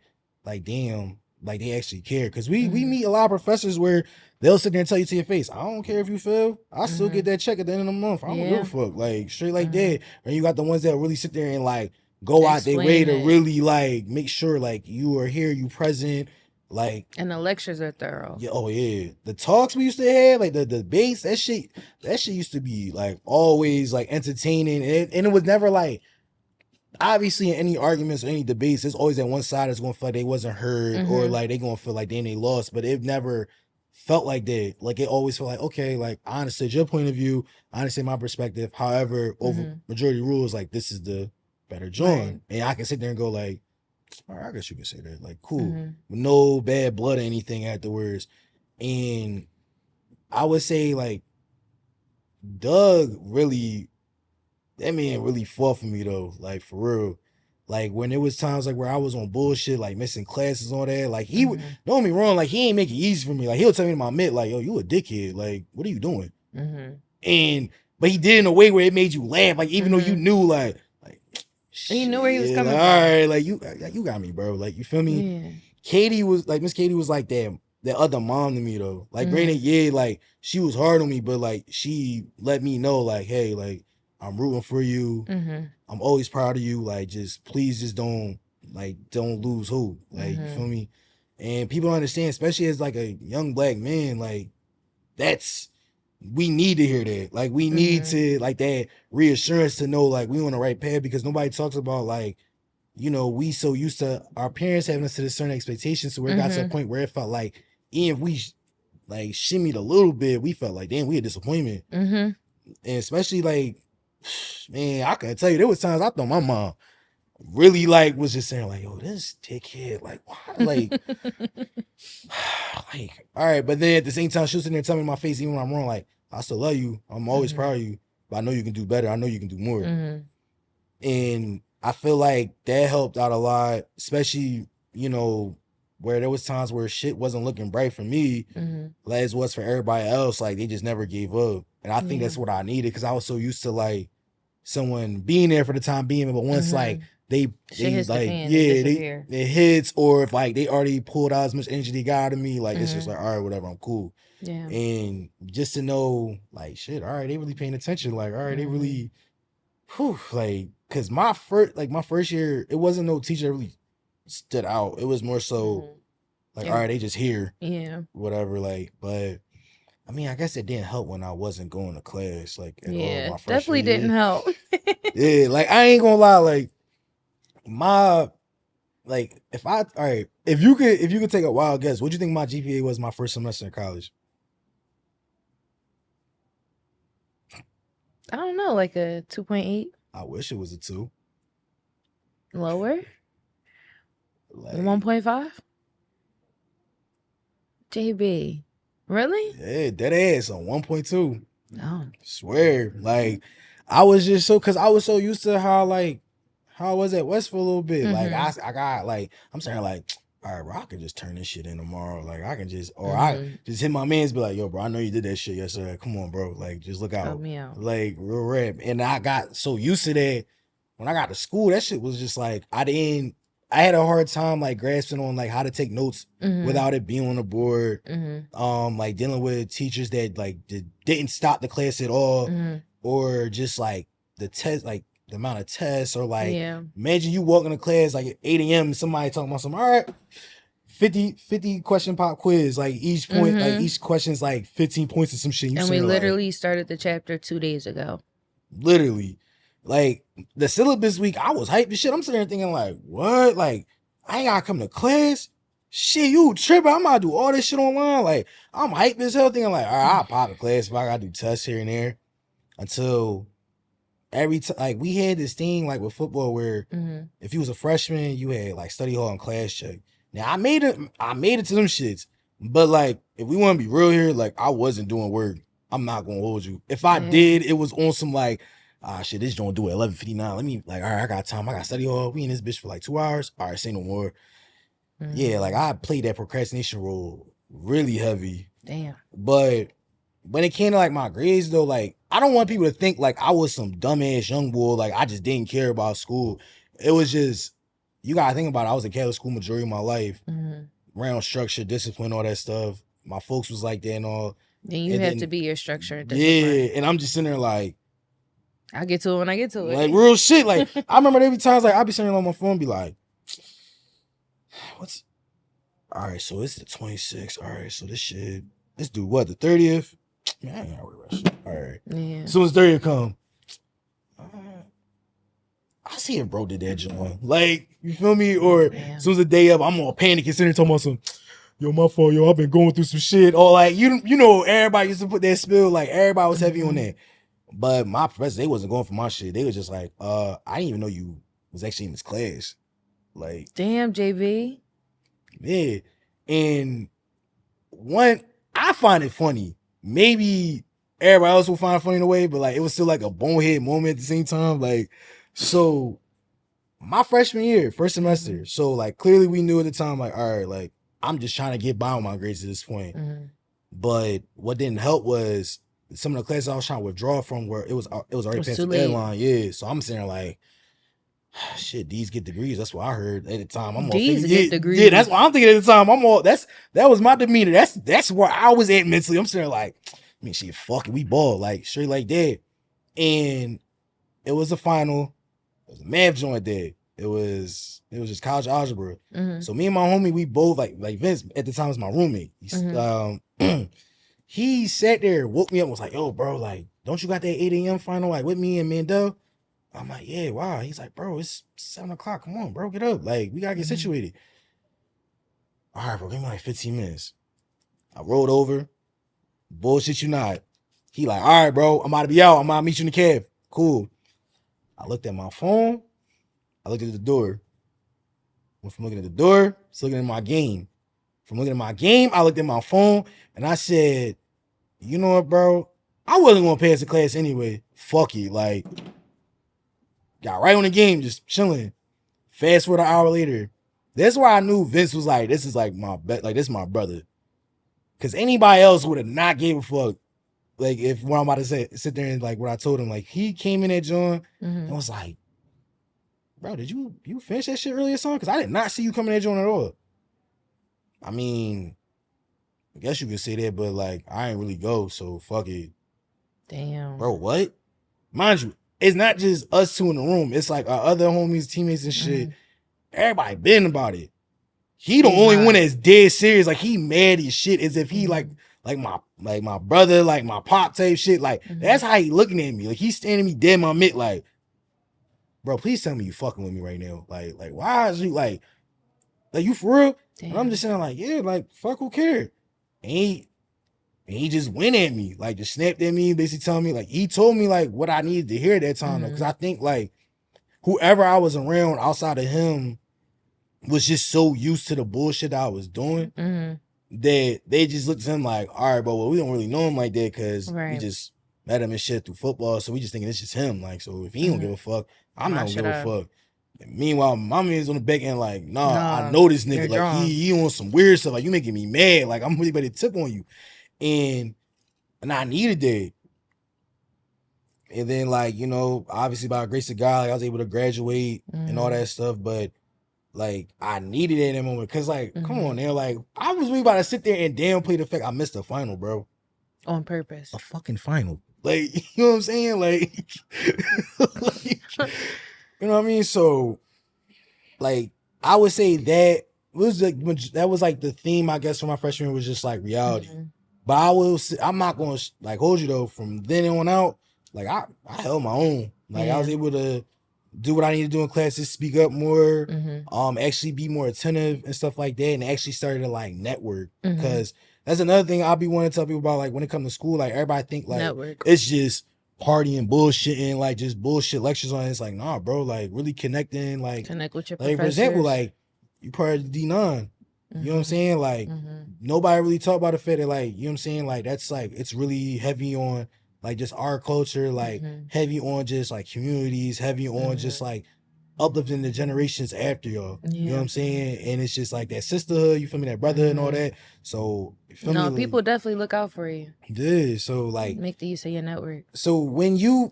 [SPEAKER 1] damn, like they actually care. Cause we meet a lot of professors where they'll sit there and tell you to your face, I don't care if you fail, I still get that check at the end of the month. I don't give a fuck. Like straight like that. And you got the ones that really sit there and like go out their way to really like make sure like you are here, you present. Like,
[SPEAKER 2] and the lectures are thorough.
[SPEAKER 1] Yeah, oh yeah. The talks we used to have, like the debates, that shit used to be like always like entertaining. And it was never like obviously in any arguments or any debates, there's always that one side that's gonna feel like they wasn't heard or like they gonna feel like they lost, but it never felt like that. Like it always felt like, okay, like I understood your point of view, I understand my perspective. However, over majority rules, like this is the better joint. Right. And I can sit there and go like, all right, I guess you could say that. Like, cool. With no bad blood or anything afterwards. And I would say, like, Doug really, that man really fought for me, though. Like, for real. Like, when there was times, like, where I was on bullshit, like, missing classes on that. Like, he would, don't get me wrong, like, he ain't make it easy for me. Like, he'll tell me to my mid, like, yo, you a dickhead. Like, what are you doing? But he did in a way where it made you laugh. Like, even though you knew, like,
[SPEAKER 2] and you knew where he was coming
[SPEAKER 1] from. All right, like you got me, bro. Like you feel me?
[SPEAKER 2] Yeah.
[SPEAKER 1] Katie was like Miss Katie was like that other mom to me though. Like granted, yeah, like she was hard on me, but like she let me know, like, hey, like I'm rooting for you. I'm always proud of you. Like just please just don't lose hope. Like you feel me? And people don't understand, especially as like a young black man, like that's we need to hear that. Like, we need to, like, that reassurance to know, like, we on the right path, because nobody talks about, like, you know, we so used to our parents having us to this certain expectations, so we got to a point where it felt like, even if we like shimmied a little bit, we felt like, damn, we a disappointment. And especially, like, man, I can tell you, there was times I thought my mom really, like, was just saying, like, yo, this dickhead, like, why, like, like, all right. But then at the same time, she was sitting there telling me in my face, even when I'm wrong, like, I still love you. I'm always proud of you, but I know you can do better. I know you can do more. And I feel like that helped out a lot, especially, you know, where there was times where shit wasn't looking bright for me, like it was for everybody else. Like, they just never gave up. And I think that's what I needed, because I was so used to, like, someone being there for the time being, but once like they
[SPEAKER 2] hits the
[SPEAKER 1] like,
[SPEAKER 2] fan,
[SPEAKER 1] yeah, they hits, or if like they already pulled out as much energy they got out of me, like it's just like, all right, whatever, I'm cool.
[SPEAKER 2] Yeah.
[SPEAKER 1] And just to know, like, shit, all right, they really paying attention. Like, all right, they really, like, cause my first year, it wasn't no teacher that really stood out. It was more so like, all right, they just here, whatever. Like, but I mean, I guess it didn't help when I wasn't going to class, like, at all my freshman
[SPEAKER 2] definitely
[SPEAKER 1] year.
[SPEAKER 2] didn't help.
[SPEAKER 1] Yeah, like, I ain't gonna lie, like, if you could take a wild guess, what do you think my GPA was my first semester in college?
[SPEAKER 2] I don't know, like a 2.8.
[SPEAKER 1] I wish it was a 2.
[SPEAKER 2] Lower?
[SPEAKER 1] Like,
[SPEAKER 2] 1.5? JB. Really?
[SPEAKER 1] Yeah, dead ass on 1.2.
[SPEAKER 2] Oh.
[SPEAKER 1] Swear. Like, I was just so, cause I was so used to how I was at West for a little bit. Like, I got, like, I'm saying, like, all right, bro, I can just turn this shit in tomorrow. Like, I can just, or I just hit my mans, be like, yo, bro, I know you did that shit yesterday. Come on, bro. Like, just look out.
[SPEAKER 2] Help me out.
[SPEAKER 1] Like, real rap. And I got so used to that. When I got to school, that shit was just like, I had a hard time, like, grasping on, like, how to take notes without it being on the board. Like, dealing with teachers that, like, didn't stop the class at all, or just, like, the test, like, the amount of tests, or, like, imagine you walking to class, like, at 8 a.m., and somebody talking about something, all right, 50 question pop quiz, like, each point, like, each question's, like, 15 points or some shit.
[SPEAKER 2] And we literally started the chapter 2 days ago.
[SPEAKER 1] Literally. Like, the syllabus week, I was hyped as shit. I'm sitting there thinking, like, what? Like, I ain't gotta come to class? Shit, you tripping. I'm about to do all this shit online. Like, I'm hyped as hell, thinking, like, all right, I'll pop a class if I gotta do tests here and there. Until every time, like, we had this thing, like, with football where if you was a freshman, you had, like, study hall and class check. Now, I made it to them shits. But, like, if we want to be real here, like, I wasn't doing work. I'm not gonna hold you. If I did, it was on some, like, shit, this joint do at 11:59. Let me, like, all right, I got time. I got study hall. We in this bitch for like 2 hours. All right, say no more. Yeah, like, I played that procrastination role really heavy.
[SPEAKER 2] Damn.
[SPEAKER 1] But when it came to, like, my grades, though, like, I don't want people to think, like, I was some dumbass young boy. Like, I just didn't care about school. It was just, you gotta think about it. I was in Catholic school majority of my life. Around structure, discipline, all that stuff. My folks was like that and all.
[SPEAKER 2] Then you have to be your structure and discipline.
[SPEAKER 1] Yeah, and I'm just sitting there like,
[SPEAKER 2] I'll get to it when I get to it.
[SPEAKER 1] Like, real shit. Like, I remember there be times, like, I'll be sitting on my phone and be like, all right, so it's the 26th. All right, so let's do what, the 30th? Man, I ain't gotta worry about shit. All right.
[SPEAKER 2] Yeah.
[SPEAKER 1] As soon as 30th come, I see if bro did that joint. Like, you feel me? Or as soon as the day up, I'm all panic and sitting there talking about some, yo, my fault, yo, I've been going through some shit. Or, like, you know, everybody used to put that spill. Like, everybody was heavy on that. But my professors, they wasn't going for my shit. They was just like, I didn't even know you was actually in this class. Like,
[SPEAKER 2] damn, JB.
[SPEAKER 1] Yeah. And I find it funny. Maybe everybody else will find it funny in a way, but, like, it was still like a bonehead moment at the same time. Like, so my freshman year, first semester. So, like, clearly we knew at the time, like, all right, like, I'm just trying to get by on my grades at this point. But what didn't help was some of the classes I was trying to withdraw from where it was already past the deadline. Yeah. So I'm sitting there like, shit, D's get degrees. That's what I heard at the time. I'm
[SPEAKER 2] D's
[SPEAKER 1] all
[SPEAKER 2] get degrees.
[SPEAKER 1] Yeah, that's what I'm thinking at the time. That was my demeanor. That's where I was at mentally. I'm sitting there like, I mean, shit, fuck it, we ball, like, straight like that. And it was a final. It was a math joint there. It was just college algebra. So me and my homie, we both like Vince at the time was my roommate. He sat there, woke me up, and was like, yo, bro, like, don't you got that 8 a.m. final, like, with me and Mandel? I'm like, yeah, wow. He's like, bro, it's 7 o'clock. Come on, bro, get up. Like, we gotta get situated. All right, bro, give me like 15 minutes. I rolled over. Bullshit you not. He like, all right, bro, I'm about to be out. I'm about to meet you in the cab. Cool. I looked at my phone. I looked at the door. Went from looking at the door to looking at my game. From looking at my game, I looked at my phone, and I said, you know what, bro? I wasn't going to pass the class anyway. Fuck it. Like, got right on the game, just chilling. Fast forward an hour later. That's where I knew Vince was like, this is like my bet, like this is my brother. Cause anybody else would have not gave a fuck. Like if what I'm about to say, sit there and like what I told him, like he came in at John and was like, bro, did you finish that shit earlier, son? Cause I did not see you coming at John at all. I mean, I guess you could say that, but like I ain't really go, so fuck it.
[SPEAKER 2] Damn.
[SPEAKER 1] Bro, what? Mind you, it's not just us two in the room. It's like our other homies, teammates and shit. Everybody been about it. He the only one that's dead serious. Like he mad as shit as if he like my brother, like my pop type shit. Like that's how he looking at me. Like he's standing me dead in my mid. Like, bro, please tell me you fucking with me right now. Like why is you like you for real? And I'm just saying like, yeah, like fuck who cares? And he just went at me, like just snapped at me, basically telling me like he told me like what I needed to hear at that time. Because I think like whoever I was around outside of him was just so used to the bullshit that I was doing that they just looked at him like, all right, bro, well, we don't really know him like that because we just met him and shit through football. So we just thinking it's just him. Like, so if he don't give a fuck, I'm not gonna give a fuck. And meanwhile, my man's on the back end like, nah, I know this nigga. Like, he on some weird stuff. Like, you making me mad. Like, I'm really ready to tip on you. And I needed that. And then, like, you know, obviously by the grace of God, like, I was able to graduate and all that stuff. But like I needed it in that moment because like come on now, like I was really about to sit there and downplay the fact I missed the final, bro,
[SPEAKER 2] on purpose.
[SPEAKER 1] A fucking final, like you know what I'm saying, like, you know what I mean. So like I would say that was like that was like the theme I guess for my freshman year was just like reality. But I'm not gonna like hold you though. From then on out, like I held my own. Like I was able to do what I need to do in classes, speak up more, actually be more attentive and stuff like that, and actually started to like network. Because that's another thing I'll be wanting to tell people about. Like when it comes to school, like everybody think like network. It's just partying, bullshitting, like just bullshit lectures on it. It's like nah, bro. Like really connecting, like
[SPEAKER 2] connect with your
[SPEAKER 1] like
[SPEAKER 2] professors.
[SPEAKER 1] for example, like you part of the D9. You know what I'm saying? Like nobody really talk about the fact that like you know what I'm saying. Like that's like it's really heavy on. Like just our culture, like heavy on just like communities, heavy on just like uplifting the generations after y'all. You know what I'm saying? And it's just like that sisterhood, you feel me, that brotherhood and all that. So you feel me?
[SPEAKER 2] People like, definitely look out for you.
[SPEAKER 1] Yeah. So like
[SPEAKER 2] make the use of your network.
[SPEAKER 1] So when you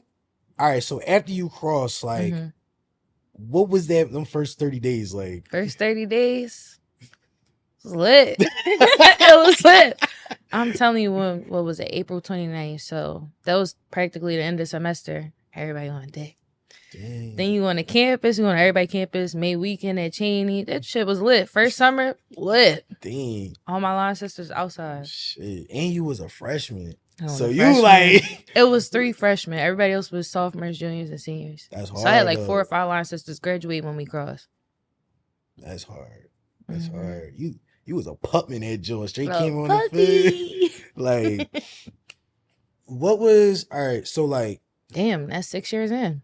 [SPEAKER 1] so after you cross, like what was that them first 30 days like?
[SPEAKER 2] First 30 days? It was lit. It was lit. I'm telling you, what was it? April 29th. So that was practically the end of the semester. Everybody on deck. Dang. Then you on the campus. You on everybody campus. May weekend at Cheney. That shit was lit. First summer, lit.
[SPEAKER 1] Dang.
[SPEAKER 2] All my line sisters outside.
[SPEAKER 1] Shit. And you was a freshman. So you
[SPEAKER 2] freshman.
[SPEAKER 1] like...
[SPEAKER 2] It was 3 freshmen. Everybody else was sophomores, juniors, and seniors.
[SPEAKER 1] That's hard.
[SPEAKER 2] So I had like 4 or 5 line sisters graduate when we crossed.
[SPEAKER 1] That's hard. That's hard. You was a pupman at George. Straight came on the field. Like, what was... All right, so like...
[SPEAKER 2] Damn, that's 6 years in.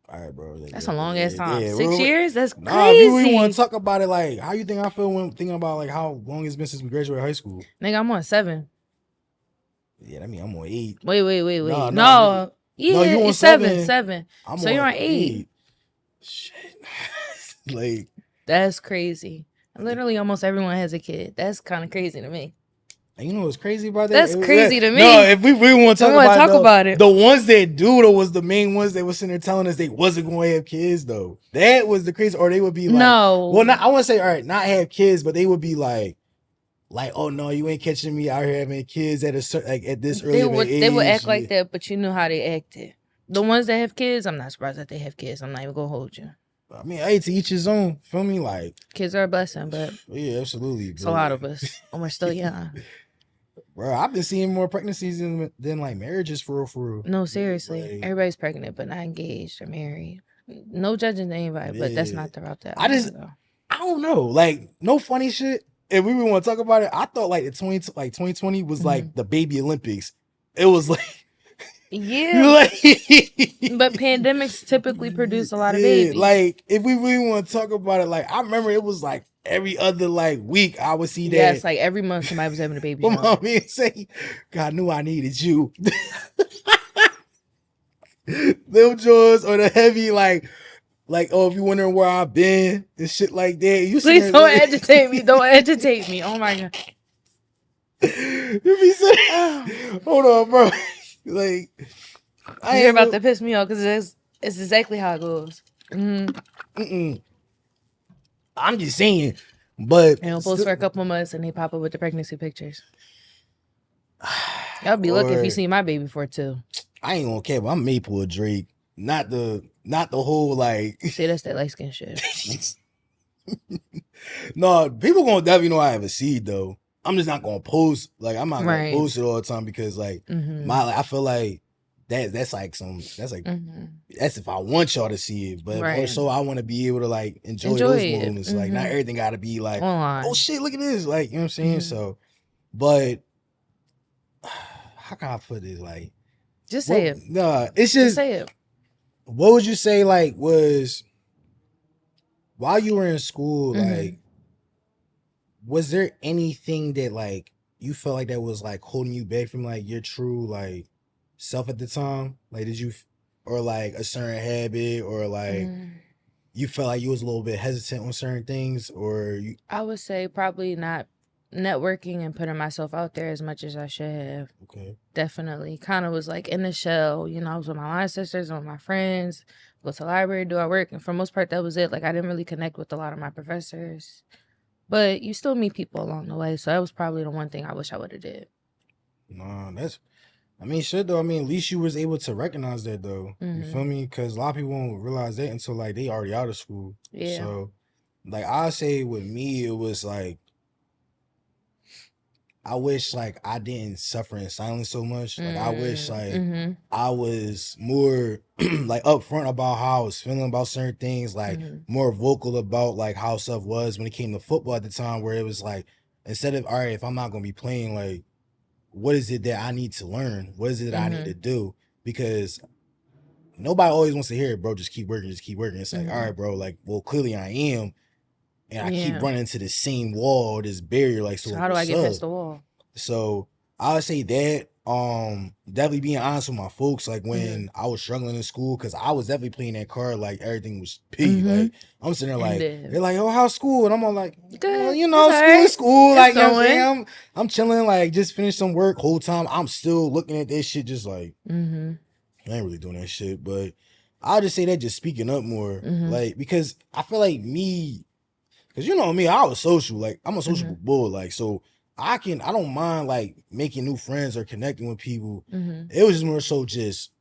[SPEAKER 1] All right, bro.
[SPEAKER 2] That's a long ass time.
[SPEAKER 1] Yeah,
[SPEAKER 2] 6 years? That's crazy.
[SPEAKER 1] Nah, if you really want to talk about it, like, how you think I feel when thinking about, like, how long it's been since we graduated high school?
[SPEAKER 2] Nigga, I'm on 7.
[SPEAKER 1] Yeah, I mean, I'm on 8.
[SPEAKER 2] Wait.
[SPEAKER 1] No.
[SPEAKER 2] Yeah,
[SPEAKER 1] no, you on
[SPEAKER 2] 7.
[SPEAKER 1] So
[SPEAKER 2] you're on 8.
[SPEAKER 1] Shit. Like.
[SPEAKER 2] That's crazy. Literally almost everyone has a kid. That's kind of crazy to me.
[SPEAKER 1] And you know what's crazy about that?
[SPEAKER 2] That's crazy to me.
[SPEAKER 1] No, if we really want to talk
[SPEAKER 2] about it.
[SPEAKER 1] The ones that do though was the main ones that was sitting there telling us they wasn't going to have kids though. That was the crazy. Or they would be like,
[SPEAKER 2] no.
[SPEAKER 1] Well, I want to say, all right, not have kids, but they would be like, oh no, you ain't catching me out here having kids at at this early age.
[SPEAKER 2] They would act like that, but you knew how they acted. The ones that have kids, I'm not surprised that they have kids. I'm not even gonna hold you.
[SPEAKER 1] I mean, hey, to each his own. Feel me? Like
[SPEAKER 2] kids are a blessing, but
[SPEAKER 1] yeah, absolutely.
[SPEAKER 2] It's a lot of us, and we're still young.
[SPEAKER 1] Bro, I've been seeing more pregnancies than like marriages for real.
[SPEAKER 2] No, seriously.
[SPEAKER 1] Like,
[SPEAKER 2] Everybody's pregnant, but not engaged or married. No judging to anybody, but that's
[SPEAKER 1] yeah.
[SPEAKER 2] not the route that I
[SPEAKER 1] I
[SPEAKER 2] want
[SPEAKER 1] just
[SPEAKER 2] to go.
[SPEAKER 1] I don't know. Like, no funny shit. If we want to talk about it, I thought like the 2020 was like the baby Olympics. It was like
[SPEAKER 2] Yeah,
[SPEAKER 1] like
[SPEAKER 2] but pandemics typically produce a lot of
[SPEAKER 1] yeah,
[SPEAKER 2] babies.
[SPEAKER 1] like if we really want to talk about it, like I remember it was like every other like week I would see that.
[SPEAKER 2] Yes, like every month somebody was having a baby
[SPEAKER 1] My
[SPEAKER 2] shower.
[SPEAKER 1] mommy would say, God knew I needed you. Them joys or the heavy like oh, if you wondering where I've been and shit like that. You see
[SPEAKER 2] Please
[SPEAKER 1] that,
[SPEAKER 2] don't
[SPEAKER 1] like,
[SPEAKER 2] agitate me. Don't agitate me. Oh my god.
[SPEAKER 1] you be saying, hold on, bro. Like,
[SPEAKER 2] You're about to piss me off because it's exactly how it goes.
[SPEAKER 1] I'm just saying, but
[SPEAKER 2] They don't post for a couple of months and they pop up with the pregnancy pictures. Y'all be lucky if you see my baby for two.
[SPEAKER 1] I ain't gonna care, but I'm Maple Drake. Not the whole like.
[SPEAKER 2] See, that's that light skin shit.
[SPEAKER 1] No, people gonna definitely know I have a seed though. I'm just not gonna post. Like, I'm not gonna post it all the time because like I feel like that's like that's if I want y'all to see it, but also I want to be able to like enjoy those moments. Like, not everything gotta be like, oh shit, look at this. Like, you know what I'm saying? So, but how can I put this? Like,
[SPEAKER 2] just say it.
[SPEAKER 1] No, it's just
[SPEAKER 2] say it.
[SPEAKER 1] What would you say like was while you were in school, like, was there anything that like you felt like that was like holding you back from like your true like self at the time? Like, did you or like a certain habit or like you felt like you was a little bit hesitant on certain things, or you?
[SPEAKER 2] I would say probably not networking and putting myself out there as much as I should have.
[SPEAKER 1] Okay.
[SPEAKER 2] Definitely. Kind of was like in the shell, you know, I was with my line sisters and with my friends, go to the library, do our work. And for the most part, that was it. Like, I didn't really connect with a lot of my professors. But you still meet people along the way. So that was probably the one thing I wish I would have did.
[SPEAKER 1] Nah, I mean, shit though. I mean, at least you was able to recognize that though. You feel me? Because a lot of people won't realize that until like they already out of school.
[SPEAKER 2] Yeah.
[SPEAKER 1] So, like, I say with me, it was like, I wish like I didn't suffer in silence so much. Like, I wish like I was more like upfront about how I was feeling about certain things, like more vocal about like how stuff was when it came to football at the time, where it was like, instead of, all right, if I'm not gonna be playing, like, what is it that I need to learn? What is it that I need to do? Because nobody always wants to hear it, bro. Just keep working, just keep working. It's like, all right, bro, like, well, clearly I am. And I keep running into the same wall, this barrier. Like, so
[SPEAKER 2] how do I get past the wall?
[SPEAKER 1] So I would say that definitely being honest with my folks, like when I was struggling in school, because I was definitely playing that card like everything was P. Like, I'm sitting there like, they're like, oh, how's school? And I'm all like, well, you know, school. Like, you know what I'm saying? I'm chilling, like, just finished some work. Whole time I'm still looking at that shit, just like, I ain't really doing that shit. But I'll just say that, just speaking up more. Like, because I feel like me, because you know me, I was social. Like, I'm a social bull. Like, so I don't mind like making new friends or connecting with people. It was just more so just,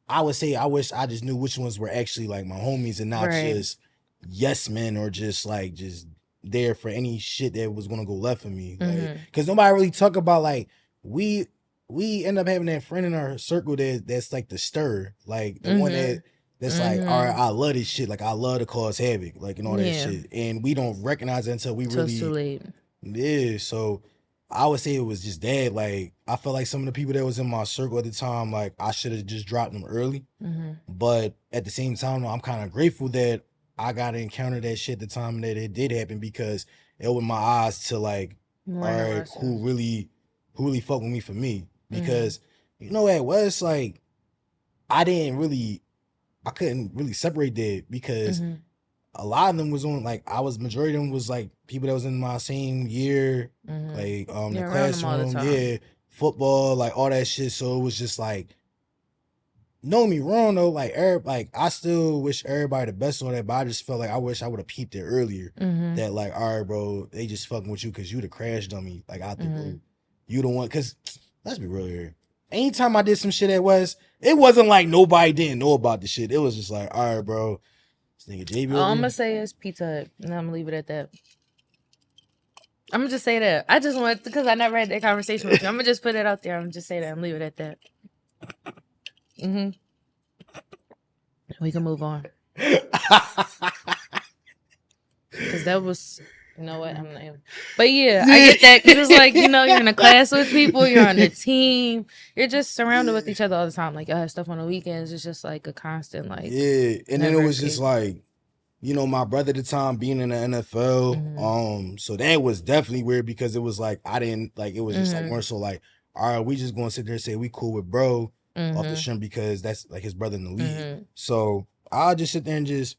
[SPEAKER 1] I would say I wish I just knew which ones were actually like my homies and not just yes men or just like just there for any shit that was gonna go left for me. Like, cause nobody really talk about like we end up having that friend in our circle that's like the stir, like the one that's like, all right, I love this shit. Like, I love to cause havoc, like, and all that shit. And we don't recognize it until we really
[SPEAKER 2] too late.
[SPEAKER 1] Yeah, so I would say it was just that. Like, I felt like some of the people that was in my circle at the time, like, I should have just dropped them early. But at the same time, I'm kind of grateful that I got to encounter that shit at the time that it did happen, because it opened my eyes to like, all right, who really fuck with me for me. Because you know, at West, like, I couldn't really separate that, because a lot of them was on, like, majority of them was like people that was in my same year, like the classroom, football, like all that shit. So it was just like, know me wrong though, like I still wish everybody the best on that, but I just felt like I wish I would have peeped it earlier. That like, all right, bro, they just fucking with you because you the crash dummy, like, out the group. You the one, because let's be real here. Anytime I did some shit at West, it wasn't like nobody didn't know about the shit. It was just like, all right, bro, this nigga JB.
[SPEAKER 2] All I'm gonna say is Pizza Hut, and I'm gonna leave it at that. I'm gonna just say that. I just want because I never had that conversation with you. I'm gonna just put it out there. I'm just say that. I'm leave it at that. We can move on. Because that was, you know what, I'm not even. But yeah, I get that because it's like, you know, you're in a class with people, you're on a team, you're just surrounded with each other all the time. Like, y'all have stuff on the weekends. It's just like a constant, like,
[SPEAKER 1] yeah. And then it was just like, you know, my brother at the time being in the NFL. So that was definitely weird because it was like, I didn't like, it was just like more so like, all right, we just going to sit there and say we cool with bro off the shrimp because that's like his brother in the league. So I'll just sit there and just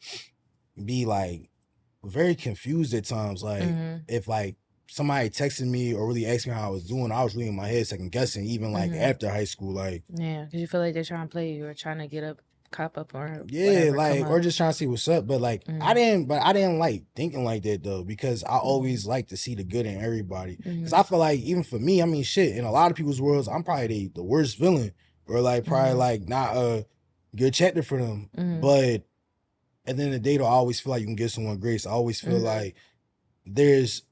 [SPEAKER 1] be like very confused at times. Like if like somebody texted me or really asked me how I was doing, I was really in my head second guessing, even like after high school. Like,
[SPEAKER 2] yeah, because you feel like they're trying to play you or trying to get up, cop up or
[SPEAKER 1] yeah, like or just trying to see what's up. But like I didn't like thinking like that though, because I always like to see the good in everybody. Because I feel like even for me, I mean shit, in a lot of people's worlds, I'm probably the worst villain or like probably like not a good chapter for them. But at the end of the day, though, I always feel like you can give someone grace. I always feel like there's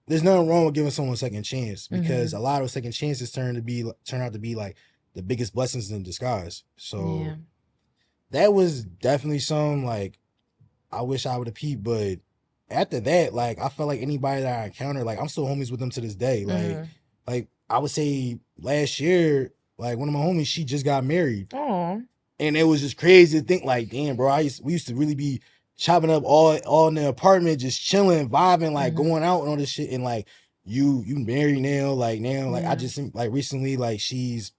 [SPEAKER 1] nothing wrong with giving someone a second chance, because a lot of second chances turn out to be like the biggest blessings in disguise. So that was definitely some like I wish I would have peeped, but after that, like I felt like anybody that I encountered, like I'm still homies with them to this day. Like I would say last year, like one of my homies, she just got married. And it was just crazy to think like, damn, bro, we used to really be chopping up all in the apartment, just chilling, vibing, like going out and all this shit. And like you married now, like I just like recently, like she's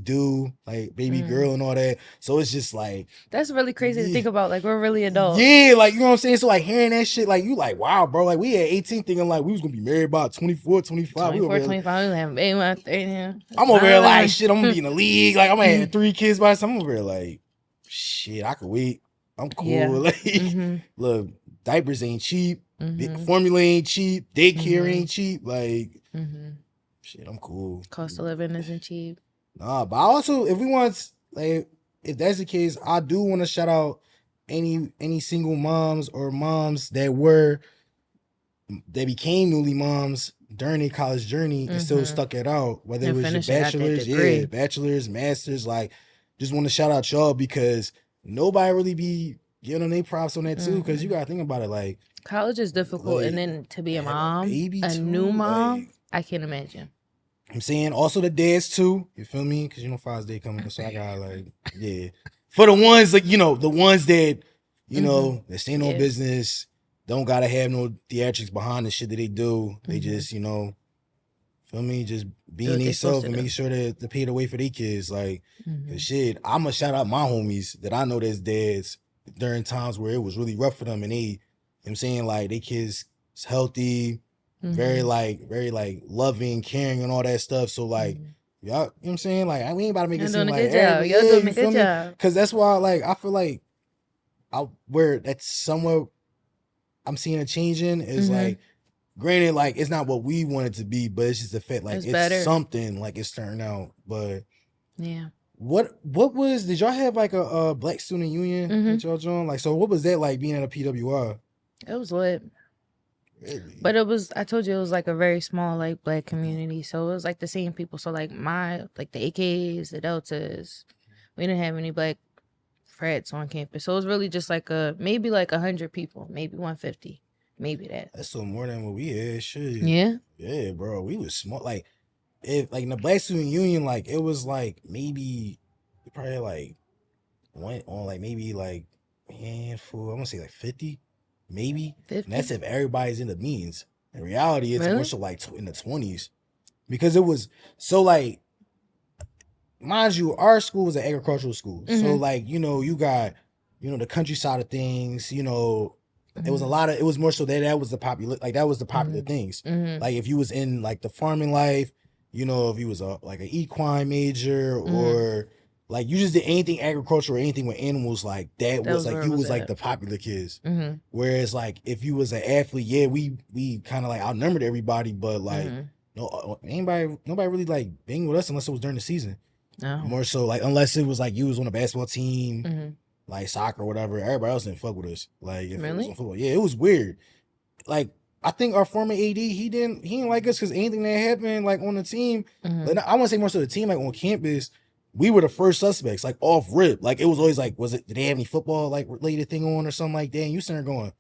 [SPEAKER 1] due, like baby girl and all that. So it's just like
[SPEAKER 2] that's really crazy to think about. Like we're really adults.
[SPEAKER 1] Yeah, like you know what I'm saying? So like hearing that shit, like you like, wow, bro, like we at 18 thinking like we was gonna be married by 24, 25.
[SPEAKER 2] 24, 25, we have a baby.
[SPEAKER 1] I'm over here like shit, I'm gonna be in the league. Like I'm gonna have 3 kids by the time I'm over here like shit, I could wait. I'm cool.
[SPEAKER 2] Yeah.
[SPEAKER 1] Like look, diapers ain't cheap, formula ain't cheap, daycare ain't cheap. Like shit, I'm cool.
[SPEAKER 2] Cost of living isn't cheap.
[SPEAKER 1] Nah, but I also, if we want, like, if that's the case, I do want to shout out any single moms or moms that became newly moms during their college journey and still stuck it out, whether it was your bachelor's, master's. Like, just want to shout out y'all, because nobody really be giving them their props on that too, because you gotta think about it, like
[SPEAKER 2] college is difficult, and then to be a mom, a new mom, like, I can't imagine.
[SPEAKER 1] I'm saying also the dads too, you feel me? Because you know Father's Day coming, so I got like, yeah, for the ones like, you know, the ones that, you know, that stand on business, don't gotta have no theatrics behind the shit that they do. They just, you know, feel me, just being themselves and making sure that they pay the way for their kids. Like, shit, I'm gonna shout out my homies that I know that's dads during times where it was really rough for them, and they, you know what I'm saying, like, they kids is healthy, very like loving, caring, and all that stuff. So like, y'all, you know what I'm saying? Like, we ain't about to make it seem like
[SPEAKER 2] y'all doing a good job.
[SPEAKER 1] Because that's why, like, I feel like where that's somewhere I'm seeing a change in is like, granted, like it's not what we want it to be, but it's just the fact like it's something like it's turning out. But
[SPEAKER 2] yeah,
[SPEAKER 1] what was, did y'all have like a Black Student Union that y'all joined? Like, so what was that like being at a PWI?
[SPEAKER 2] It was lit.
[SPEAKER 1] Really?
[SPEAKER 2] But it was, I told you, it was like a very small like Black community, so it was like the same people. So like the AKs, the Deltas, we didn't have any Black frats on campus, so it was really just like maybe like 100 people, maybe 150, maybe that.
[SPEAKER 1] That's still more than what we had. Shit.
[SPEAKER 2] Yeah,
[SPEAKER 1] bro, we was small. Like, if like in the Black Student Union, like it was like maybe probably like went on like maybe like handful, I'm gonna say like 50, maybe 50? And that's if everybody's in the means. In reality, it's more so like in the 20s, because it was so like, mind you, our school was an agricultural school, so like, you know, you got, you know, the countryside of things, you know. It was a lot of, it was more so that was the popular, like that was the popular things. Like if you was in like the farming life, you know, if you was like an equine major or like you just did anything agricultural or anything with animals, like that was like, you was like the popular kids. Whereas like if you was an athlete, yeah, we kind of like outnumbered everybody, but like nobody really like banged with us unless it was during the season. More so like, unless it was like you was on a basketball team, like soccer or whatever, everybody else didn't fuck with us. Like if it was on football, yeah, it was weird. Like I think our former AD, he didn't like us because anything that happened like on the team, like, I want to say more so the team, like on campus, we were the first suspects, like off rip. Like it was always like, did they have any football like related thing on or something like that? And you sitting there going,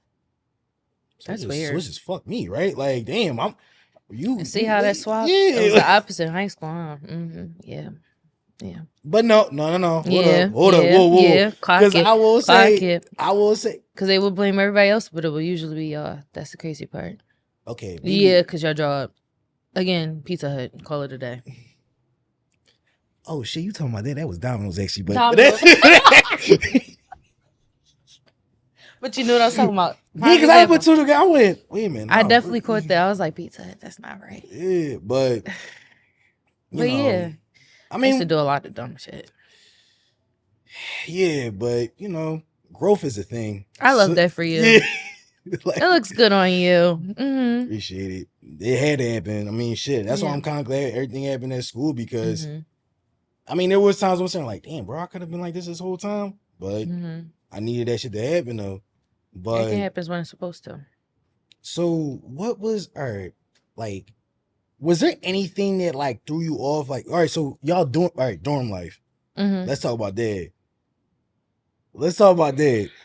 [SPEAKER 2] That's weird.
[SPEAKER 1] So just fuck me, right? Like, damn,
[SPEAKER 2] And see how that swapped?
[SPEAKER 1] Yeah.
[SPEAKER 2] It was the opposite in high school, huh? Yeah.
[SPEAKER 1] But no. Hold up. Whoa.
[SPEAKER 2] Yeah.
[SPEAKER 1] Because I will say,
[SPEAKER 2] because they would blame everybody else, but it will usually be y'all. That's the crazy part.
[SPEAKER 1] Okay.
[SPEAKER 2] Maybe. Yeah, because y'all job. Again, Pizza Hut. Call it a day.
[SPEAKER 1] Oh shit, you talking about that? That was Domino's actually, but
[SPEAKER 2] Domino's. But you know what I was talking about?
[SPEAKER 1] Yeah, because I put two together. I went, wait a minute.
[SPEAKER 2] I definitely caught that. I was like, Pizza Hut, that's not right.
[SPEAKER 1] Yeah, but
[SPEAKER 2] yeah. I mean, used to do a lot of dumb shit.
[SPEAKER 1] Yeah, but growth is a thing.
[SPEAKER 2] I love that for you. Yeah. Like, it looks good on you. Mm-hmm.
[SPEAKER 1] Appreciate it. It had to happen. I mean, shit. That's why I'm kind of glad everything happened at school because, I mean, there was times I was saying like, damn, bro, I could have been like this whole time, but I needed that shit to happen though. But
[SPEAKER 2] everything happens when it's supposed to.
[SPEAKER 1] So what was like? Was there anything that like threw you off? Like, all right, so y'all doing dorm life. Let's talk about that.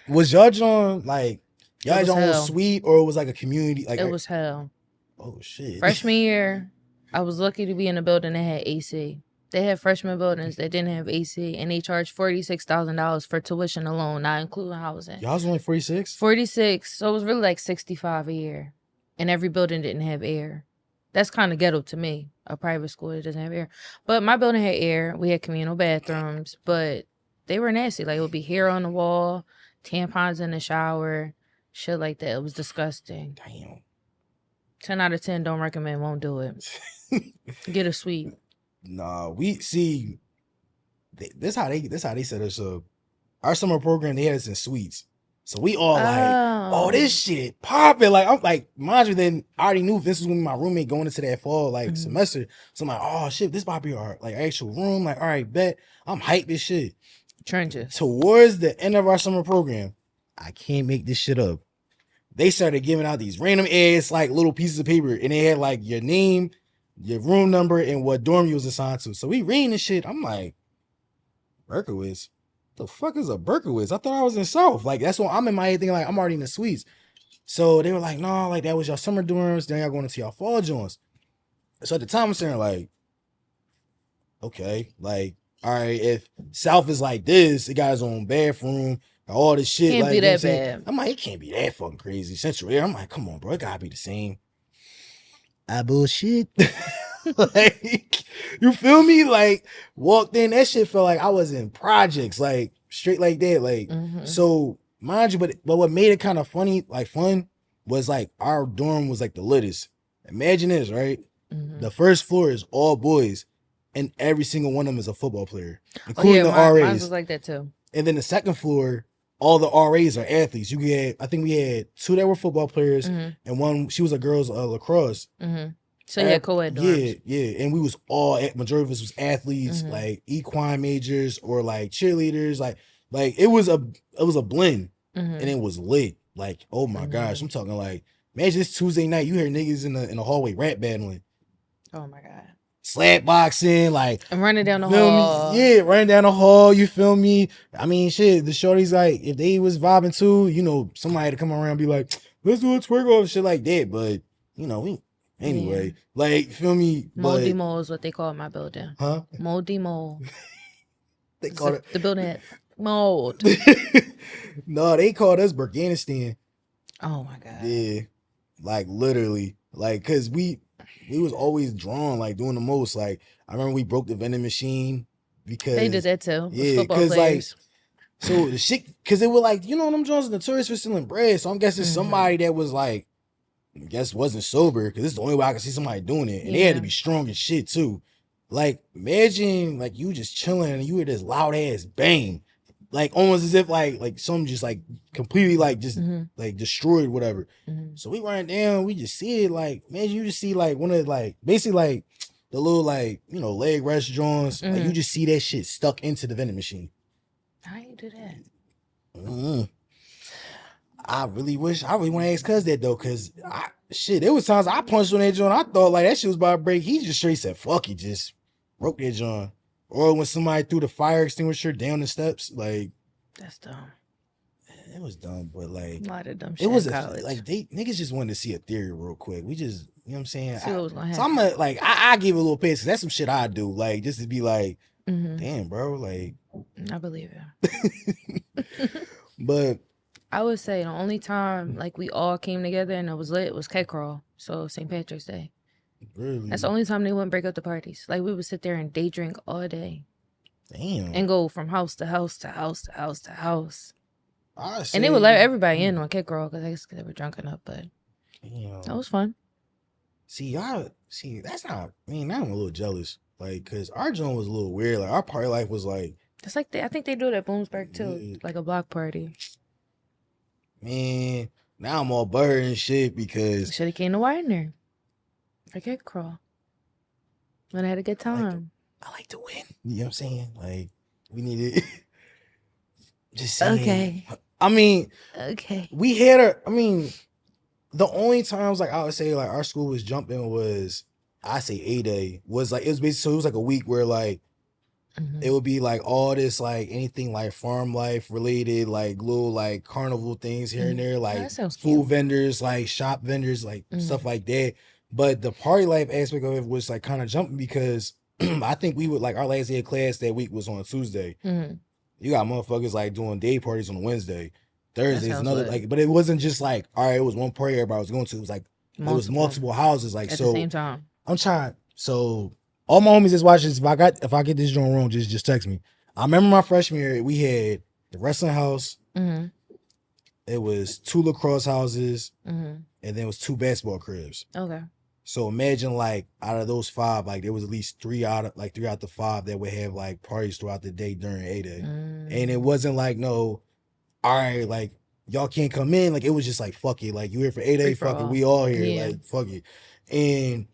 [SPEAKER 1] Was y'all on like y'all on suite or it was like a community? Like
[SPEAKER 2] it was hell.
[SPEAKER 1] Oh shit!
[SPEAKER 2] Freshman year, I was lucky to be in a building that had AC. They had freshman buildings that didn't have AC, and they charged $46,000 for tuition alone, not including housing.
[SPEAKER 1] Y'all was only 46?
[SPEAKER 2] 46, so it was really like $65 a year, and every building didn't have air. That's kind of ghetto to me, a private school that doesn't have air. But my building had air. We had communal bathrooms, but they were nasty. Like, it would be hair on the wall, tampons in the shower, shit like that. It was disgusting.
[SPEAKER 1] Damn.
[SPEAKER 2] 10 out of 10, don't recommend, won't do it. Get a suite.
[SPEAKER 1] Nah, we see. This how they set us up. Our summer program, they had us in suites, so we all like, oh, this shit popping. Like I'm like, mind you, then I already knew this was gonna be my roommate going into that fall like semester. So I'm like, oh shit, this might be our like actual room. Like, all right, bet. I'm hyped this shit.
[SPEAKER 2] Trenches.
[SPEAKER 1] Towards the end of our summer program, I can't make this shit up. They started giving out these random ass like little pieces of paper, and they had like your name, your room number, and what dorm you was assigned to. So we reading this shit. I'm like, Berkowitz? The fuck is a Berkowitz? I thought I was in South. Like, that's what I'm in my head thinking, like, I'm already in the suites. So they were like, no, like, that was your summer dorms. Then y'all going into y'all fall joints. So at the time, I'm saying, like, okay, like, all right, if South is like this, it got his own bathroom, all this shit.
[SPEAKER 2] Can't
[SPEAKER 1] like,
[SPEAKER 2] be that bad.
[SPEAKER 1] I'm like, it can't be that fucking crazy. Central Air, I'm like, come on, bro, it gotta be the same. I bullshit. Like, you feel me? Like, walked in, that shit felt like I was in projects, like, straight like that. Like, so, mind you, but what made it kind of funny, like, fun, was, like, our dorm was, like, the littest. Imagine this, right? The first floor is all boys, and every single one of them is a football player, including the RAs.
[SPEAKER 2] Mine was like that, too.
[SPEAKER 1] And then the second floor, all the RAs are athletes. I think we had 2 that were football players, and one, she was a girl's lacrosse.
[SPEAKER 2] So you had co-ed dorms.
[SPEAKER 1] Yeah. And we was majority of us was athletes, like equine majors or like cheerleaders. Like it was a blend, and it was lit. Like, oh my gosh, I'm talking like, imagine this Tuesday night, you hear niggas in the hallway rap battling.
[SPEAKER 2] Oh my God.
[SPEAKER 1] Slap boxing, like,
[SPEAKER 2] I'm running down the hall.
[SPEAKER 1] Yeah, running down the hall, you feel me? I mean, shit, the shorties, like, if they was vibing too, somebody to come around and be like, let's do a twerk off, shit like that. But, anyway, like, feel me?
[SPEAKER 2] Moldy Mole is what they call my building.
[SPEAKER 1] Huh?
[SPEAKER 2] Moldy Mole.
[SPEAKER 1] They call it.
[SPEAKER 2] The building had mold.
[SPEAKER 1] No, they called us Burganistan.
[SPEAKER 2] Oh my God.
[SPEAKER 1] Yeah. Like, literally. Like, because we was always drawn, like, doing the most. Like, I remember we broke the vending machine because
[SPEAKER 2] they did that too.
[SPEAKER 1] Yeah, because like, so the shit, because they were like, them Jones notorious for stealing bread. So I'm guessing somebody that was like, I guess wasn't sober, because this is the only way I can see somebody doing it, and they had to be strong as shit too. Like, imagine like you just chilling and you hear this loud ass bang, like almost as if like something just like completely like just like destroyed whatever. So we run down, we just see it, like, man, you just see like one of like basically like the little like leg restaurants, like you just see that shit stuck into the vending machine.
[SPEAKER 2] How you do that?
[SPEAKER 1] I really want to ask Cuz that though, cause there was times I punched on that joint. I thought like that shit was about to break. He just straight said, fuck it, just broke that joint. Or when somebody threw the fire extinguisher down the steps, like
[SPEAKER 2] That's dumb.
[SPEAKER 1] it was dumb, but like
[SPEAKER 2] A lot of dumb shit.
[SPEAKER 1] It was
[SPEAKER 2] in college.
[SPEAKER 1] like niggas just wanted to see a theory real quick. We just, you know what I'm saying?
[SPEAKER 2] See what was gonna
[SPEAKER 1] So
[SPEAKER 2] happen.
[SPEAKER 1] I'm like, I give it a little pace because that's some shit I do. Like, just to be like,
[SPEAKER 2] Mhm.
[SPEAKER 1] damn, bro. Like,
[SPEAKER 2] I believe it.
[SPEAKER 1] but
[SPEAKER 2] I would say the only time like we all came together and it was lit was K Crawl. So St. Patrick's Day.
[SPEAKER 1] really,
[SPEAKER 2] That's the only time they wouldn't break up the parties. Like we would sit there and day drink all day
[SPEAKER 1] damn.
[SPEAKER 2] and go from house to house to house to house to house.
[SPEAKER 1] I
[SPEAKER 2] And they would let
[SPEAKER 1] say,
[SPEAKER 2] everybody in on K Crawl because I guess they were drunk enough, but
[SPEAKER 1] damn.
[SPEAKER 2] that was fun.
[SPEAKER 1] See, that's not, I mean, now I'm a little jealous. Like, cause our joint was a little weird. Like, our party life was like,
[SPEAKER 2] It's like I think they do it at Bloomsburg too,
[SPEAKER 1] Yeah.
[SPEAKER 2] like a block party.
[SPEAKER 1] man, now I'm all buttered and shit because
[SPEAKER 2] Should have came to Widener for K Crawl. When I had a good time.
[SPEAKER 1] I like to win. You know what I'm saying? Like, we need it. Just saying.
[SPEAKER 2] Okay.
[SPEAKER 1] I mean,
[SPEAKER 2] Okay.
[SPEAKER 1] we had the only times like I would say like our school was jumping was I say A-Day was like it was basically so it was like a week where like it would be like all this like anything like farm life related like little like carnival things here and there like
[SPEAKER 2] sounds
[SPEAKER 1] food
[SPEAKER 2] cute.
[SPEAKER 1] vendors like shop vendors like stuff like that. But the party life aspect of it was like kind of jumping because I think we would like our last day of class that week was on a Tuesday. You got motherfuckers like doing day parties on Wednesday. Thursday is another like, but it wasn't just like, all right, it was one party everybody was going to. It was like it was multiple houses, like
[SPEAKER 2] at
[SPEAKER 1] so
[SPEAKER 2] the same time.
[SPEAKER 1] I'm trying. So all my homies that's watching this, if I get this joint wrong, just text me. I remember my freshman year, we had the wrestling house. It was 2 lacrosse houses, and then it was 2 basketball cribs.
[SPEAKER 2] Okay.
[SPEAKER 1] So imagine like out of those 5, like there was at least 3 out of the 5 that would have like parties throughout the day during A-Day. And it wasn't like no, all right, like y'all can't come in. Like it was just like fuck it. Like you here for A-Day, fuck it. We all here.
[SPEAKER 2] Yeah.
[SPEAKER 1] Like fuck it. And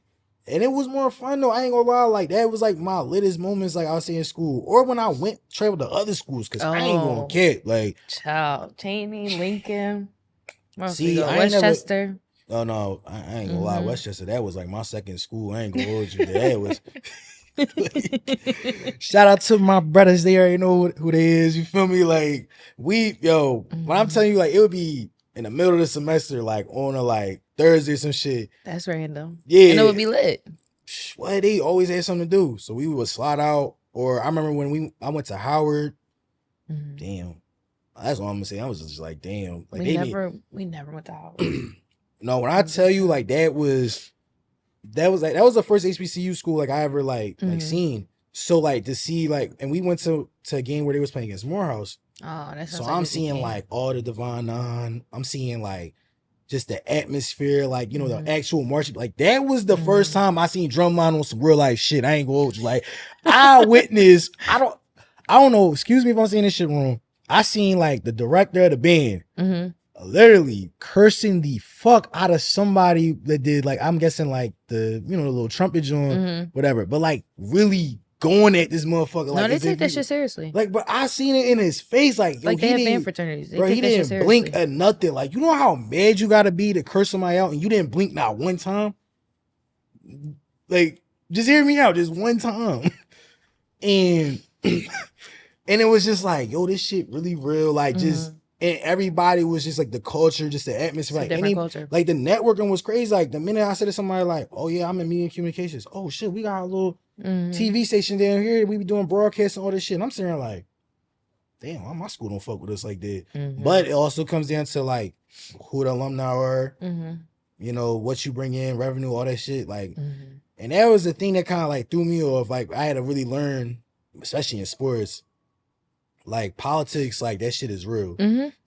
[SPEAKER 1] it was more fun though. I ain't gonna lie. Like that was like my littest moments. Like I was in school, or when I went traveled to other schools, cause I ain't gonna kid. Like
[SPEAKER 2] Child, Cheney, Lincoln.
[SPEAKER 1] See, I ain't
[SPEAKER 2] Westchester.
[SPEAKER 1] Oh no, I ain't gonna lie. Westchester, that was like my second school. I ain't gonna hold you. That was. Shout out to my brothers there. You know who they is. You feel me? Like when I'm telling you, like it would be in the middle of the semester, like on a like Thursday or some shit.
[SPEAKER 2] That's random.
[SPEAKER 1] Yeah,
[SPEAKER 2] and it would be lit.
[SPEAKER 1] Well, they always had something to do, so we would slide out. Or I remember when I went to Howard. Damn, that's all I'm gonna say. I was just like, damn, like
[SPEAKER 2] we never went to Howard.
[SPEAKER 1] No, when I tell you like that was the first HBCU school like I ever like seen. So like to see like, and we went to a game where they was playing against Morehouse.
[SPEAKER 2] Oh, that's
[SPEAKER 1] so I'm seeing like all the Devon Nine. I'm seeing like just the atmosphere, like you know the actual march. Like that was the first time I seen drumline on some real life shit. I ain't gonna hold you. Like I witnessed. I don't know. Excuse me if I'm saying this shit wrong. I seen like the director of the band. Literally cursing the fuck out of somebody that did like I'm guessing like the the little trumpet joint, whatever. But like really going at this motherfucker.
[SPEAKER 2] No,
[SPEAKER 1] like
[SPEAKER 2] they take that shit seriously.
[SPEAKER 1] Like, but I seen it in his face. Like, yo,
[SPEAKER 2] like they have band fraternities.
[SPEAKER 1] Bro, he didn't blink at nothing. Like, you know how mad you gotta be to curse somebody out, and you didn't blink not one time. Like, just hear me out, just one time. And and it was just like, yo, this shit really real. Like, just. And everybody was just like the culture, just the atmosphere. Like any culture. Like the networking was crazy. Like the minute I said to somebody like, oh yeah, I'm in media and communications. Oh shit, we got a little TV station down here. We be doing broadcasts and all this shit. And I'm sitting there like, damn, why my school don't fuck with us like that? But it also comes down to like who the alumni are, you know, what you bring in, revenue, all that shit. Like, and that was the thing that kind of like threw me off. Like I had to really learn, especially in sports, like politics, like that shit is real.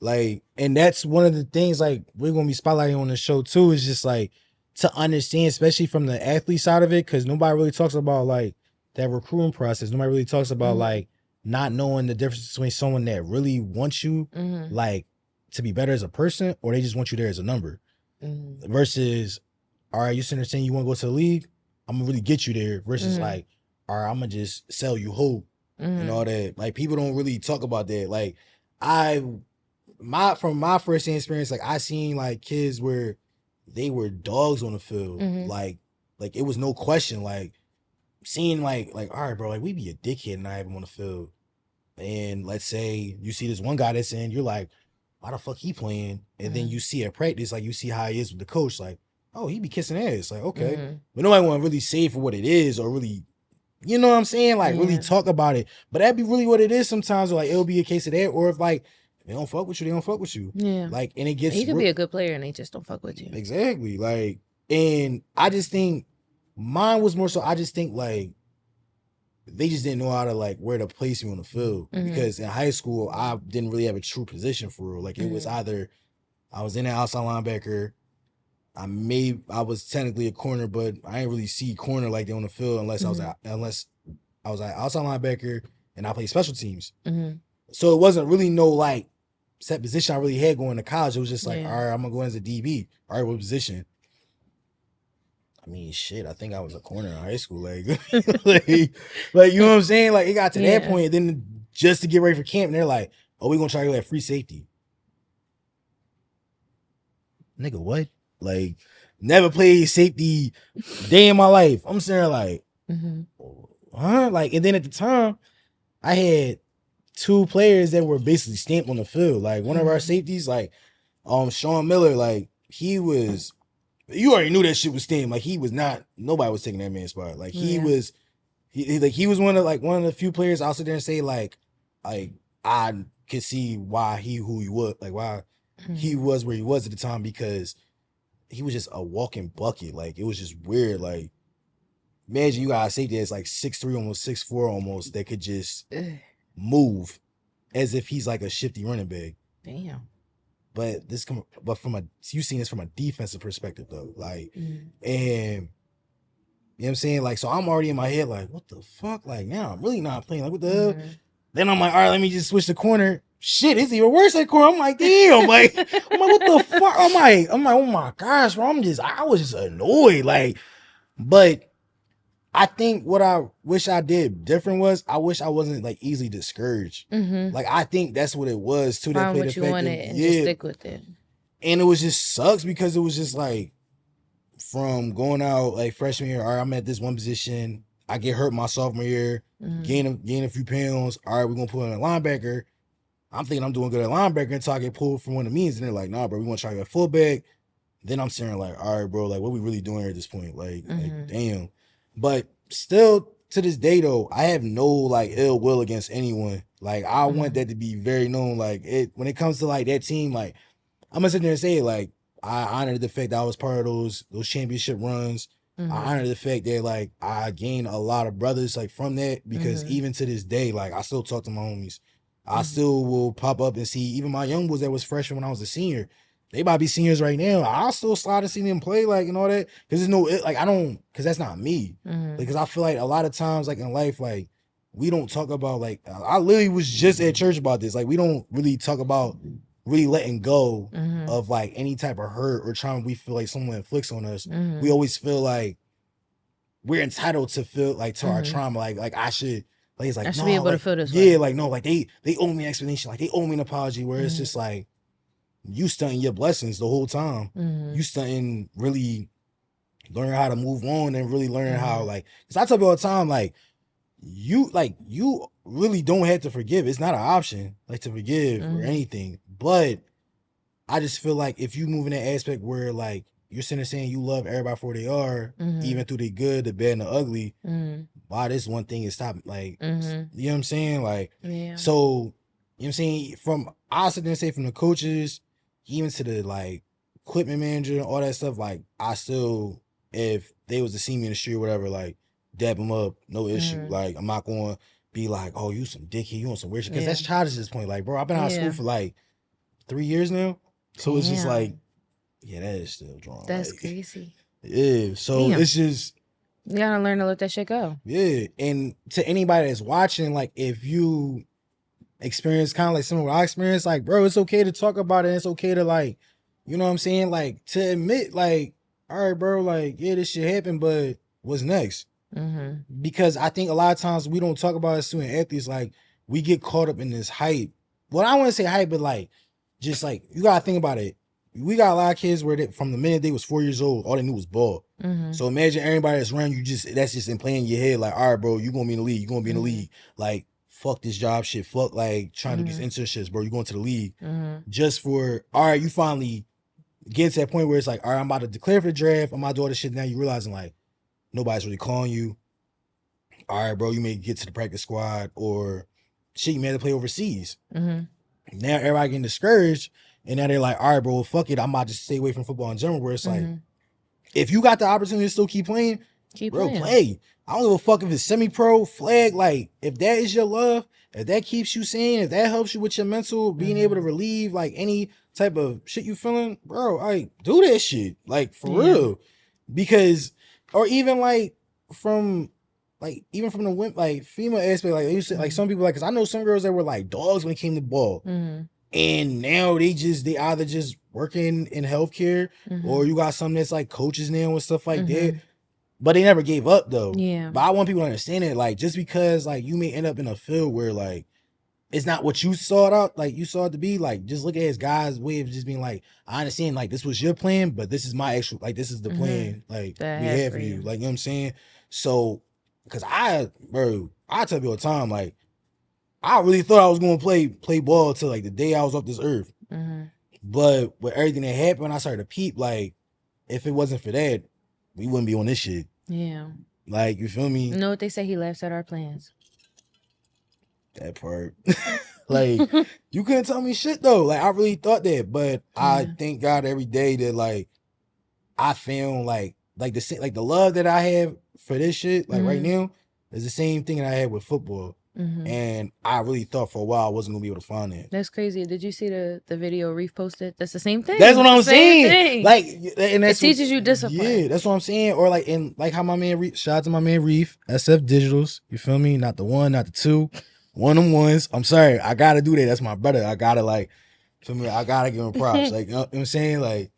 [SPEAKER 1] Like, and that's one of the things like we're gonna be spotlighting on the show too, is just like to understand, especially from the athlete side of it, because nobody really talks about like that recruiting process. Nobody really talks about like not knowing the difference between someone that really wants you like to be better as a person, or they just want you there as a number. Versus, all right, you sitting there saying you want to go to the league, I'm gonna really get you there. Versus like, all right, I'm gonna just sell you hope. And all that. Like people don't really talk about that. Like from my first experience, like I seen like kids where they were dogs on the field. Like it was no question. Like seeing like all right, bro, like we be a dickhead and not have him on the field. And let's say you see this one guy that's in, you're like, why the fuck he playing? And then you see at practice, like you see how he is with the coach, like, oh, he be kissing ass. Like, okay. But nobody want to really say it for what it is or really, you know what I'm saying? Like really talk about it. But that'd be really what it is sometimes. Or like it'll be a case of that. Or if like they don't fuck with you, they don't fuck with you.
[SPEAKER 2] Yeah.
[SPEAKER 1] Like, and it gets.
[SPEAKER 2] You could be a good player and they just don't fuck with you.
[SPEAKER 1] Exactly. Like, and I just think mine was more so, I just think like they just didn't know how to like where to place me on the field. Because in high school, I didn't really have a true position for real. Like it was either I was in an outside linebacker. I was technically a corner, but I didn't really see corner like that on the field unless I was an outside linebacker and I played special teams. So it wasn't really no like set position I really had going to college. It was just like, all right, I'm gonna go in as a DB. All right, what position? I mean, shit, I think I was a corner in high school. Like, like you know what I'm saying? Like it got to that point, and then just to get ready for camp, and they're like, oh, we're gonna try you at free safety. Nigga, what? Like, never played safety day in my life. I'm sitting there like, huh? Like, and then at the time, I had two players that were basically stamped on the field. Like, one of our safeties, like, Sean Miller, like, he was, you already knew that shit was stamped. Like, he was not, nobody was taking that man's spot. Like, he was, he was one of the few players I'll sit there and say, like, I could see why who he was, like, why he was where he was at the time, because he was just a walking bucket. Like, it was just weird. Like, imagine you got a safety that's like 6'3", almost 6'4", almost, that could just move as if he's like a shifty running back.
[SPEAKER 2] Damn.
[SPEAKER 1] But you seen this from a defensive perspective though. Like, and you know what I'm saying? Like, so I'm already in my head like, what the fuck? Like, now I'm really not playing. Like, what the hell? Then I'm like, all right, let me just switch the corner. Shit, it's even worse at corner. I'm like, damn, like, what the fuck? I'm like, oh my gosh, bro. I was just annoyed. Like, but I think what I wish I did different was I wish I wasn't like easily discouraged. Like, I think that's what it was too.
[SPEAKER 2] Find what you wanted and just stick with it. And
[SPEAKER 1] it was just sucks because it was just like from going out like freshman year, all right, I'm at this one position. I get hurt my sophomore year, gain a few pounds. All right, we're gonna put in a linebacker. I'm thinking I'm doing good at linebacker until I get pulled from one of the means, and they're like, nah, bro, we want to try to get fullback. Then I'm sitting like, all right, bro, like, what we really doing here at this point? Like, damn. But still, to this day, though, I have no, like, ill will against anyone. Like, I want that to be very known. Like, when it comes to, like, that team, like, I'm going to sit there and say, like, I honor the fact that I was part of those championship runs. I honor the fact that, like, I gained a lot of brothers, like, from that, because even to this day, like, I still talk to my homies. I still will pop up and see even my young boys that was freshman when I was a senior. They might be seniors right now. I'll still slide and see them play, like, and all that. Because there's no, like, because that's not me. Because I feel like a lot of times, like, in life, like, we don't talk about, like, I literally was just at church about this. Like, we don't really talk about really letting go of, like, any type of hurt or trauma we feel like someone inflicts on us. We always feel like we're entitled to feel, like, to our trauma. Like, I should. Like, it's like,
[SPEAKER 2] I should be able to feel this
[SPEAKER 1] way.
[SPEAKER 2] Yeah,
[SPEAKER 1] like, no, like, they owe me an explanation. Like, they owe me an apology, where it's just like, you stunting your blessings the whole time. You stunting really learning how to move on and really learning how, like, because I tell people all the time, like, you really don't have to forgive. It's not an option, like, to forgive or anything. But I just feel like if you move in that aspect where, like, you're sitting there saying you love everybody for who they are, even through the good, the bad, and the ugly, why this one thing is stop, like, you know what I'm saying? Like, so, you know what I'm saying? I sit there and say from the coaches, even to the, like, equipment manager and all that stuff, like, I still, if they was to see me in the street or whatever, like, dab them up, no issue. Like, I'm not going to be like, oh, you some dickhead, you want some weird shit. Because that's childish at this point. Like, bro, I've been out of school for, like, 3 years now. So it's just like, yeah, that is still drawn.
[SPEAKER 2] That's
[SPEAKER 1] like,
[SPEAKER 2] crazy.
[SPEAKER 1] Yeah. So it's just,
[SPEAKER 2] you gotta learn to let that shit go.
[SPEAKER 1] Yeah. And to anybody that's watching, like, if you experience kind of like some of what I experienced, like, bro, it's okay to talk about it. It's okay to, like, you know what I'm saying? Like, to admit, like, all right, bro, like, yeah, this shit happened, but what's next? Because I think a lot of times we don't talk about as student athletes, like, we get caught up in this hype. Well, I want to say hype, but, like, just like you gotta think about it. We got a lot of kids where from the minute they was 4 years old, all they knew was ball. So imagine everybody that's around you that's just in playing your head like, all right, bro, you gonna be in the league, you gonna be in the league. Like, fuck this job shit, fuck like trying to do these internships, bro. You going to the league just for all right. You finally get to that point where it's like, all right, I'm about to declare for the draft. I'm about to do all this shit. Now you realizing like nobody's really calling you. All right, bro, you may get to the practice squad or shit. You may have to play overseas. Now everybody getting discouraged, and now they're like, all right, bro, fuck it. I'm about to stay away from football in general. Where it's like, if you got the opportunity to still keep playing, play. I don't give a fuck if it's semi-pro, flag. Like, if that is your love, if that keeps you sane, if that helps you with your mental, being able to relieve like any type of shit you feeling, bro, like do that shit. Like for real. Because, or even like from like even from the women, like female aspect, like you said, like some people like, cause I know some girls that were like dogs when it came to ball. And now they either just working in healthcare or you got some that's like coaches now and stuff like that. But they never gave up though.
[SPEAKER 2] Yeah.
[SPEAKER 1] But I want people to understand it. Like, just because like you may end up in a field where like it's not what you saw it out, like you saw it to be, like just look at his guy's way of just being like, I understand like this was your plan, but this is my actual, like this is the plan like
[SPEAKER 2] that
[SPEAKER 1] we have for you. Like, you know what I'm saying? So, cause I tell people all the time, like, I really thought I was gonna play ball till like the day I was off this earth. But with everything that happened, I started to peep, like, if it wasn't for that, we wouldn't be on this shit.
[SPEAKER 2] Yeah.
[SPEAKER 1] Like, you feel me?
[SPEAKER 2] You know what they say? He laughs at our plans.
[SPEAKER 1] That part. Like, you couldn't tell me shit though. Like, I really thought that. But I thank God every day that like I found like the love that I have for this shit, like right now, is the same thing that I had with football. And I really thought for a while I wasn't gonna be able to find that.
[SPEAKER 2] That's crazy. Did you see the video Reef posted? That's the same thing.
[SPEAKER 1] That's what I'm saying. Like, and
[SPEAKER 2] it teaches you discipline.
[SPEAKER 1] Yeah, that's what I'm saying. Or like how my man shout out to my man Reef, SF Digitals. You feel me? Not the one, not the two. One of them ones. I'm sorry, I gotta do that. That's my brother. I gotta like, feel me? I gotta give him props. Like, you know what I'm saying? Like,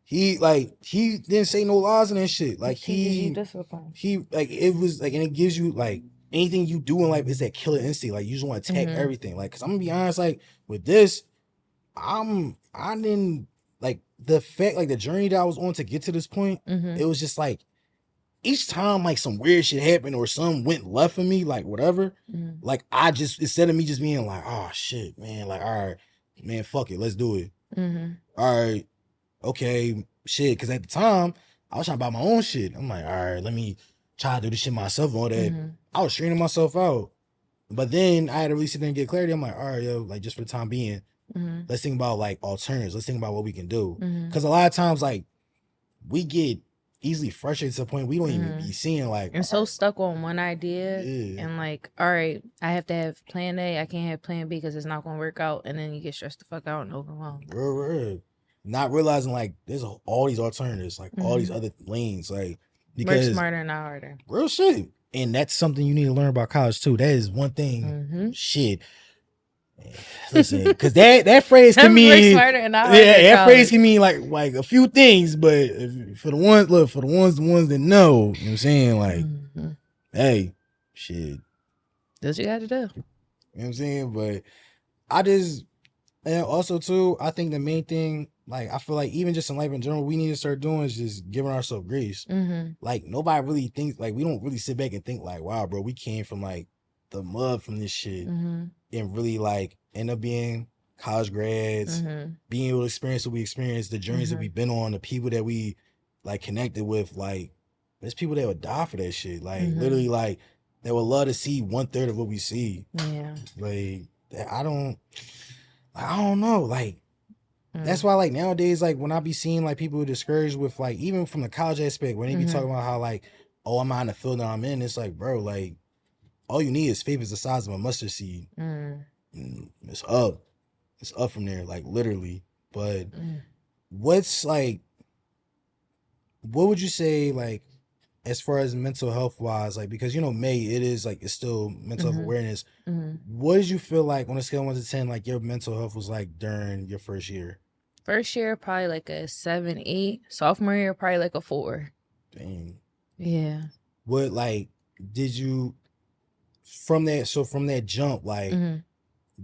[SPEAKER 1] he didn't say no lies and that shit. Like he like it was like, and it gives you like anything you do in life is that killer instinct. Like you just want to attack everything. Like, cause I'm gonna be honest, like with this, I didn't like the fact, like the journey that I was on to get to this point. It was just like each time like some weird shit happened or something went left for me, like whatever, like I just, instead of me just being like, oh shit, man, like, all right, man, fuck it, let's do it. All right, okay, shit. Cause at the time I was trying to buy my own shit. I'm like, all right, let me try to do this shit myself and all that. I was straining myself out. But then I had to really sit there and get clarity. I'm like, all right, yo, like just for the time being, let's think about like alternatives. Let's think about what we can do. Cause a lot of times like we get easily frustrated to the point we don't even be seeing like,
[SPEAKER 2] and so stuck on one idea and like, all right, I have to have plan A, I can't have plan B because it's not gonna work out, and then you get stressed the fuck out and overwhelmed.
[SPEAKER 1] Real. Not realizing like there's all these alternatives, like all these other lanes, like because
[SPEAKER 2] work smarter, not harder.
[SPEAKER 1] Real shit. And that's something you need to learn about college too. That is one thing. Shit. Listen, because that phrase can mean that phrase can mean like a few things, but for the ones that know, you know what I'm saying, like, hey, shit,
[SPEAKER 2] that's what you got to do.
[SPEAKER 1] You know what I'm saying? But and also too, I think the main thing, like, I feel like even just in life in general, we need to start doing is just giving ourselves grace. Like, nobody really thinks, like, we don't really sit back and think like, wow, bro, we came from like the mud from this shit and really like end up being college grads, being able to experience what we experienced, the journeys that we've been on, the people that we like connected with. Like, there's people that would die for that shit. Like, literally, like, they would love to see 1/3 of what we see. Yeah. Like, I don't know. Like, that's why, like, nowadays, like, when I be seeing, like, people discouraged with, like, even from the college aspect, when they be talking about how, like, oh, I'm not in the field that I'm in, it's like, bro, like, all you need is faith is the size of a mustard seed. It's up. It's up from there, like, literally. But what's, like, what would you say, like, as far as mental health wise, like, because, you know, May, it is, like, it's still mental health awareness. What did you feel like on a scale of 1 to 10, like, your mental health was like during your first year?
[SPEAKER 2] First year, probably like a 7, 8. Sophomore year, probably like a 4.
[SPEAKER 1] Dang.
[SPEAKER 2] Yeah.
[SPEAKER 1] What, like, did you, from that jump, like,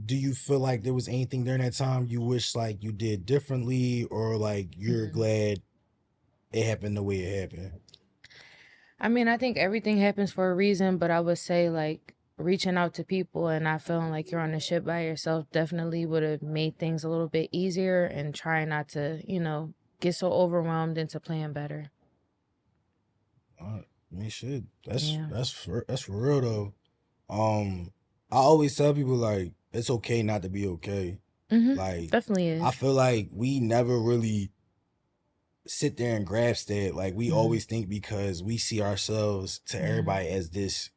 [SPEAKER 1] do you feel like there was anything during that time you wish like you did differently, or like you're glad it happened the way it happened?
[SPEAKER 2] I mean, I think everything happens for a reason, but I would say like reaching out to people and not feeling like you're on the ship by yourself definitely would have made things a little bit easier, and try not to, get so overwhelmed into playing better.
[SPEAKER 1] I mean, shit,
[SPEAKER 2] Yeah.
[SPEAKER 1] that's for real though. I always tell people like it's okay not to be okay. Like
[SPEAKER 2] Definitely
[SPEAKER 1] I
[SPEAKER 2] is.
[SPEAKER 1] feel like we never really sit there and grasp that. Like we always think because we see ourselves to everybody as this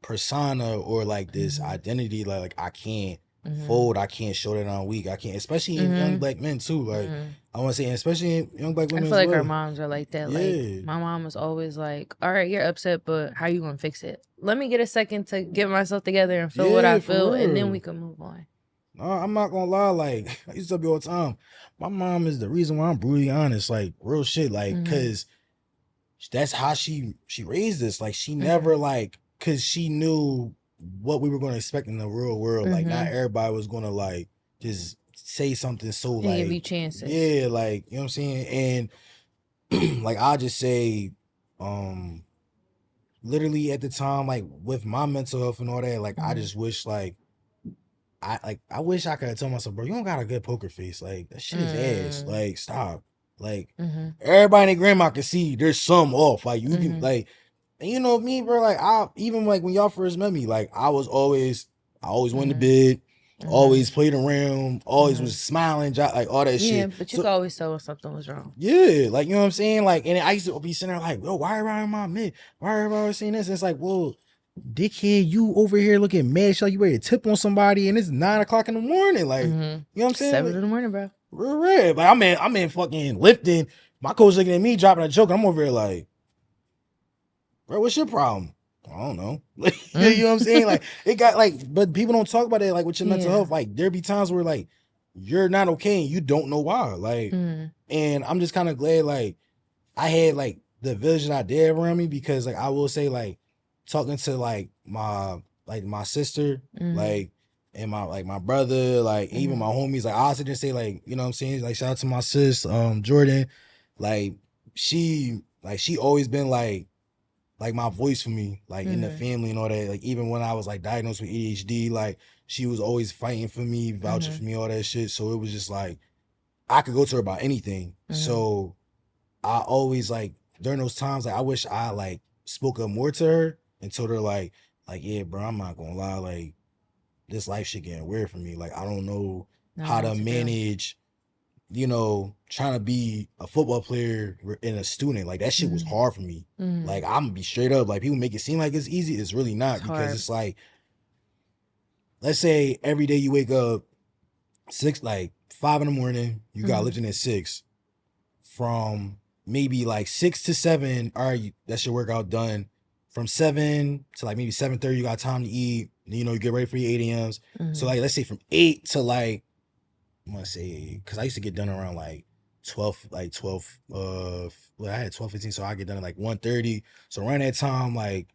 [SPEAKER 1] persona or like this identity, like I can't fold, I can't show that I'm weak, I can't, especially in young black men too. Like I want to say, and especially in young black
[SPEAKER 2] I
[SPEAKER 1] women
[SPEAKER 2] feel
[SPEAKER 1] as
[SPEAKER 2] like our
[SPEAKER 1] well.
[SPEAKER 2] moms are like that. Like
[SPEAKER 1] Yeah,
[SPEAKER 2] my mom was always like, "All right, you're upset, but how you gonna fix it? Let me get a second to get myself together and feel what I
[SPEAKER 1] yeah, for
[SPEAKER 2] feel, and then we
[SPEAKER 1] real.
[SPEAKER 2] can move on."
[SPEAKER 1] No, I'm not gonna lie. Like I used to tell people all the time, my mom is the reason why I'm brutally honest. Like real shit. Like cause that's how she raised us. Like she never like, cause she knew what we were gonna expect in the real world. Like not everybody was gonna like just say something so
[SPEAKER 2] They give you
[SPEAKER 1] like,
[SPEAKER 2] chances.
[SPEAKER 1] yeah, like you know what I'm saying. And like I just say, um, literally at the time, like with my mental health and all that, like I just wish like I wish I could have told myself, bro, you don't got a good poker face. Like that shit is ass. Like stop. Like everybody and their grandma can see there's some off. Like you can like, and you know me, bro. Like I even like when y'all first met me, like I always went to bed, always played around, always was smiling, like all that
[SPEAKER 2] Yeah,
[SPEAKER 1] shit.
[SPEAKER 2] but you
[SPEAKER 1] So
[SPEAKER 2] could always tell when something was wrong.
[SPEAKER 1] yeah, like you know what I'm saying. Like, and I used to be sitting there like, yo, why everybody in my mid? Why everybody saying this? And it's like, well, dickhead, you over here looking mad, like you ready to tip on somebody, and it's 9 o'clock in the morning. Like, you know what I'm saying?
[SPEAKER 2] 7
[SPEAKER 1] Like,
[SPEAKER 2] in the morning, bro.
[SPEAKER 1] real red. Like, I'm in fucking lifting. My coach looking at me, dropping a joke, and I'm over here like, bro, what's your problem? I don't know. You know what I'm saying? Like, it got like, but people don't talk about it like with your mental
[SPEAKER 2] Yeah.
[SPEAKER 1] health. Like, there be times where like you're not okay and you don't know why. Like, and I'm just kind of glad like I had like the vision I did around me, because like I will say like talking to like my sister, like, and my brother, like even my homies, like I sit there and say like, you know what I'm saying, like shout out to my sis Jordan, like she always been like my voice for me, like in the family and all that. Like even when I was like diagnosed with ADHD, like she was always fighting for me, vouching for me, all that shit. So it was just like I could go to her about anything. So I always like during those times, like I wish I like spoke up more to her and told her like yeah, bro, I'm not gonna lie, like this life shit getting weird for me. Like I don't know how to manage, trying to be a football player and a student. Like that shit was hard for me. Like I'm gonna be straight up. Like people make it seem like it's easy. It's really not,
[SPEAKER 2] It's
[SPEAKER 1] because
[SPEAKER 2] hard.
[SPEAKER 1] it's like, let's say every day you wake up 5 in the morning, you got lifting at 6. From maybe like 6 to 7, all right, that's your workout done. From 7 to like maybe 7:30, you got time to eat. You get ready for your 8 a.m.s. So like let's say from 8 to like, I'm gonna say, because I used to get done around like 12, well, I had 12:15, so I get done at like 1:30. So around that time, like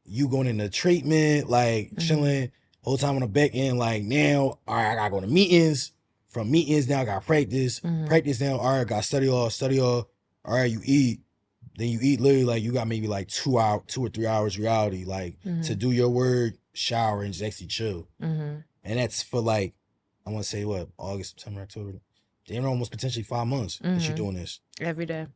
[SPEAKER 1] you going into treatment, like chilling, whole time on the back end, like now, all right, I gotta go to meetings. From meetings now, I got practice. Practice now, all right, got study all. All right, you eat. Then you eat literally like you got maybe like 2 or 3 hours reality, like to do your work, shower, and just actually chill. And that's for like, I want to say what, August, September, October. Damn, almost potentially 5 months that you're doing this.
[SPEAKER 2] Every day.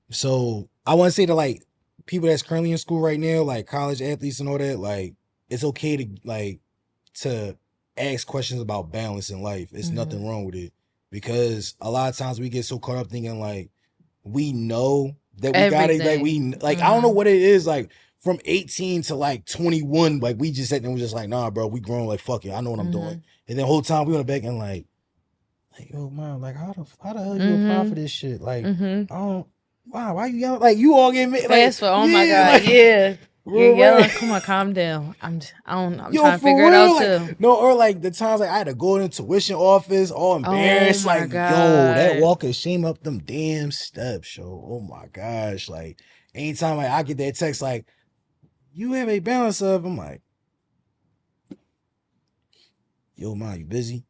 [SPEAKER 1] So I want to say to like people that's currently in school right now, like college athletes and all that, like it's okay to ask questions about balance in life. It's nothing wrong with it, because a lot of times we get so caught up thinking like we know that we got it. Like
[SPEAKER 2] Everything.
[SPEAKER 1] I don't know what it is. Like from 18 to like 21, like we just sat there and was just like, nah, bro, we grown. Like fuck it, I know what I'm doing. And then the whole time we on the back and like yo, man, like how the hell you apply for this shit? Like I don't. Wow, why you yelling? Like you all getting like,
[SPEAKER 2] Fast for, oh my
[SPEAKER 1] yeah,
[SPEAKER 2] God,
[SPEAKER 1] like,
[SPEAKER 2] yeah. You're
[SPEAKER 1] real,
[SPEAKER 2] yelling. Come on, calm down. I'm
[SPEAKER 1] yo,
[SPEAKER 2] trying to figure
[SPEAKER 1] for
[SPEAKER 2] it out
[SPEAKER 1] real, like
[SPEAKER 2] too.
[SPEAKER 1] no, or like the times like I had to go to the tuition office, all
[SPEAKER 2] Oh
[SPEAKER 1] embarrassed,
[SPEAKER 2] my
[SPEAKER 1] like yo, that
[SPEAKER 2] God.
[SPEAKER 1] walk of shame up them damn steps, yo. Oh my gosh, like anytime like I get that text like you have a balance of, I'm like, yo, Mom, you busy?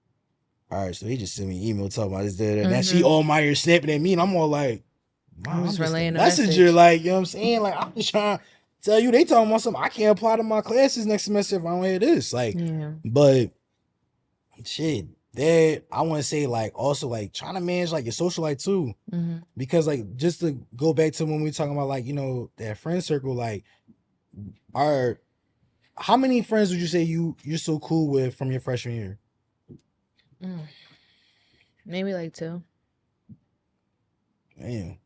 [SPEAKER 1] All right, so he just sent me an email talking about this, that. Now she all Meyer snapping at me, and I'm all like, Mom, I'm just a messenger. Like, you know what I'm saying? Like, I'm just trying to tell you, they talking about something I can't apply to my classes next semester if I don't hear this. Like, but shit, that I want to say, like, also, like, trying to manage, like, your social life, too. Because, like, just to go back to when we talking about, like, you know, that friend circle, like, how many friends would you say you're so cool with from your freshman year?
[SPEAKER 2] Maybe like 2.
[SPEAKER 1] Damn.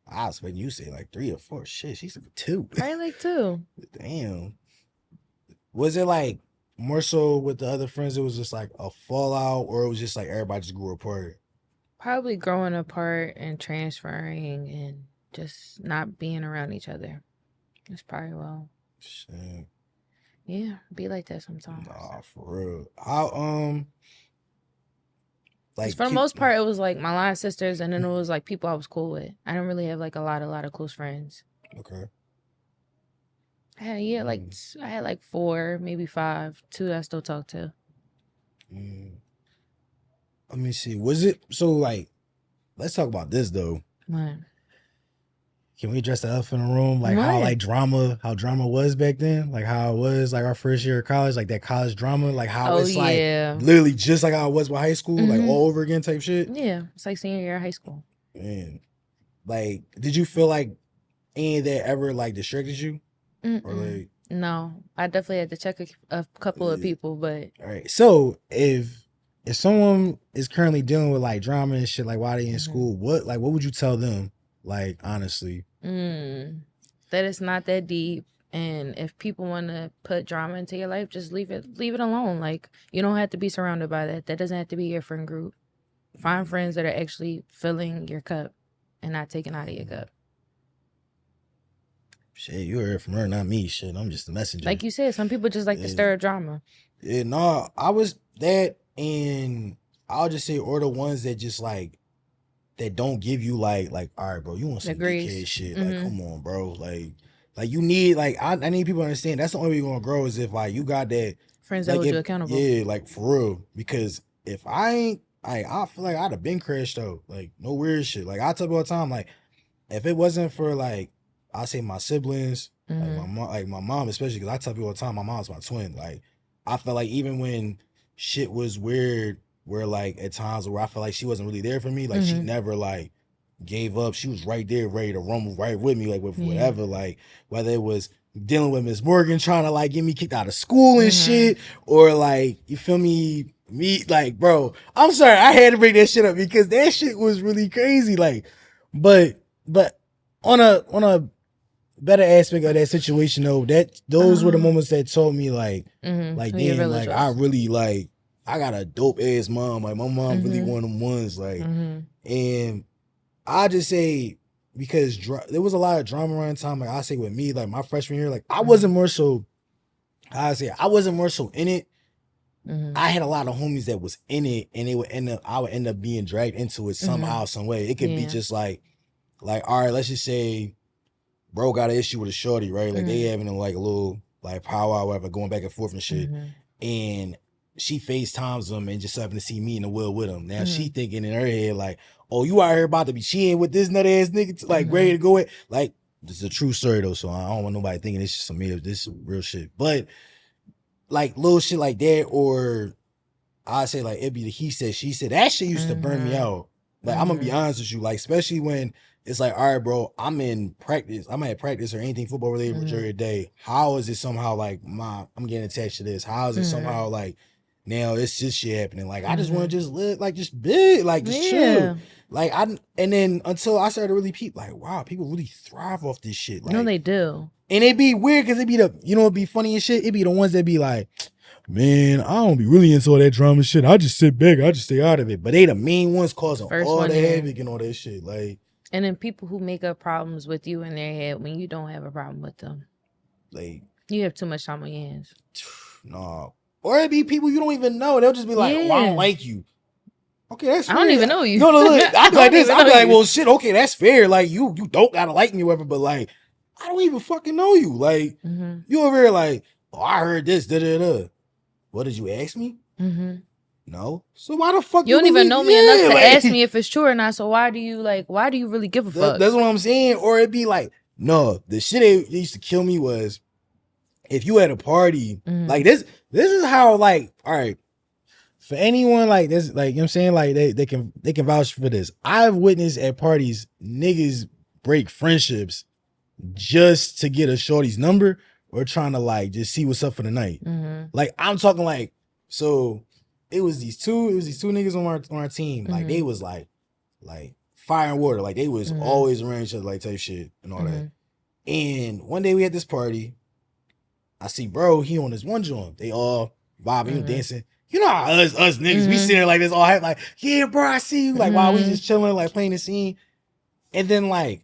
[SPEAKER 1] I was expecting you to say like 3 or 4. Shit, she's like 2.
[SPEAKER 2] Probably like 2.
[SPEAKER 1] Damn. Was it like more so with the other friends? It was just like a fallout, or it was just like everybody just grew apart?
[SPEAKER 2] Probably growing apart and transferring and just not being around each other. That's probably well.
[SPEAKER 1] Shit.
[SPEAKER 2] Yeah, be like that sometimes.
[SPEAKER 1] Nah, for real. How
[SPEAKER 2] like for the most part, it was like my line sisters, and then it was like people I was cool with. I didn't really have like a lot of close friends.
[SPEAKER 1] Okay.
[SPEAKER 2] I had like 4, maybe 5, 2 that I still talk to.
[SPEAKER 1] Let me see. Was it so like? Let's talk about this though.
[SPEAKER 2] What?
[SPEAKER 1] Can we address the elephant in the room? Like how drama was back then? Like how it was like our first year of college, like that college drama, like how it's like literally just like how it was with high school, like all over again type shit.
[SPEAKER 2] Yeah, it's like senior year of high school.
[SPEAKER 1] Man, like, did you feel like any of that ever like distracted you? Or like,
[SPEAKER 2] no, I definitely had to check a couple of people, but
[SPEAKER 1] all right. So if someone is currently dealing with like drama and shit, like while they in school, what would you tell them? Like honestly,
[SPEAKER 2] that it's not that deep, and if people want to put drama into your life, just leave it alone. Like you don't have to be surrounded by that. That doesn't have to be your friend group. Find friends that are actually filling your cup and not taking out of your cup.
[SPEAKER 1] Shit, you heard from her, not me. Shit, I'm just a messenger.
[SPEAKER 2] Like you said, some people just like to stir drama.
[SPEAKER 1] Yeah, no, I was that, and I'll just say, or the ones that just like that don't give you like, all right, bro, you want some dickhead shit? Like, come on, bro. Like you need I need people to understand that's the only way you're gonna grow is if like you got that
[SPEAKER 2] friends that hold you accountable.
[SPEAKER 1] Yeah, like for real. Because if I feel like I'd have been crashed out. Like no weird shit. Like I tell people all the time, like if it wasn't for like I say my siblings, like my mom especially, because I tell people all the time my mom's my twin. Like I felt like even when shit was weird, where like at times where I felt like she wasn't really there for me, like she never like gave up. She was right there ready to rumble right with me, like with whatever, like whether it was dealing with Miss Morgan trying to like get me kicked out of school and shit, or like you feel me like bro, I'm sorry I had to bring that shit up because that shit was really crazy. Like but on a better aspect of that situation though, those were the moments that told me like damn, like I really like I got a dope ass mom. Like my mom really one of them ones. Like and I just say because there was a lot of drama around time. Like I say with me, like my freshman year, like I wasn't more so. I wasn't more so in it. I had a lot of homies that was in it, and I would end up being dragged into it somehow, some way. It could be just like all right, let's just say, bro got an issue with a shorty, right? Like they having like a little like powwow, whatever, going back and forth and shit, and she FaceTimes him and just happened to see me in the wheel with him. Now she thinking in her head like, oh, you out here about to be cheating with this nut ass nigga, like ready to go it. Like this is a true story though, so I don't want nobody thinking it's just some this real shit. But like little shit like that, or I say like it'd be the he said she said, that shit used to burn me out. Like I'm gonna be honest with you, like especially when it's like, all right, bro, I'm in practice. I'm at practice or anything football related majority of the day. How is it somehow like I'm getting attached to this? How is it somehow like now it's just shit happening? Like I just want to just live, like just big, like just chill. Like and then until I started to really peep, like wow, people really thrive off this shit. Like,
[SPEAKER 2] no, they do.
[SPEAKER 1] And it'd be weird because it'd be it'd be funny and shit. It'd be the ones that be like, man, I don't be really into all that drama shit. I just sit back. I just stay out of it. But they the main ones causing all the havoc and all that shit. Like,
[SPEAKER 2] and then people who make up problems with you in their head when you don't have a problem with them.
[SPEAKER 1] Like
[SPEAKER 2] you have too much time on your hands.
[SPEAKER 1] Nah. Or it'd be people you don't even know. They'll just be like, oh, I don't like you. Okay, that's fair.
[SPEAKER 2] I don't even know you.
[SPEAKER 1] No, look. I'd be like this. I'd be like, well, shit, okay, that's fair. Like, you don't gotta like me or whatever, but like, I don't even fucking know you. Like, you over here like, oh, I heard this, da-da-da. what did you ask me?
[SPEAKER 2] Mm-hmm.
[SPEAKER 1] No. So why the fuck
[SPEAKER 2] you don't even know me enough to
[SPEAKER 1] like,
[SPEAKER 2] ask me if it's true or not? So why do you really give a fuck?
[SPEAKER 1] That's what I'm saying. Or it'd be like, no, the shit they used to kill me was if you had a party, like this is how, like, all right, for anyone like this, like, you know what I'm saying, like they can vouch for this. I've witnessed at parties niggas break friendships just to get a shorty's number or trying to like just see what's up for the night. Like I'm talking like, so it was these two niggas on our team. Like they was like fire and water. Like they was always around each other, like type shit and all that. And one day we had this party. I see bro, he on this one joint. They all vibing, dancing. You know how us niggas, we sitting there like this all hype, like, yeah, bro, I see you. Like while we just chilling, like playing the scene. And then like,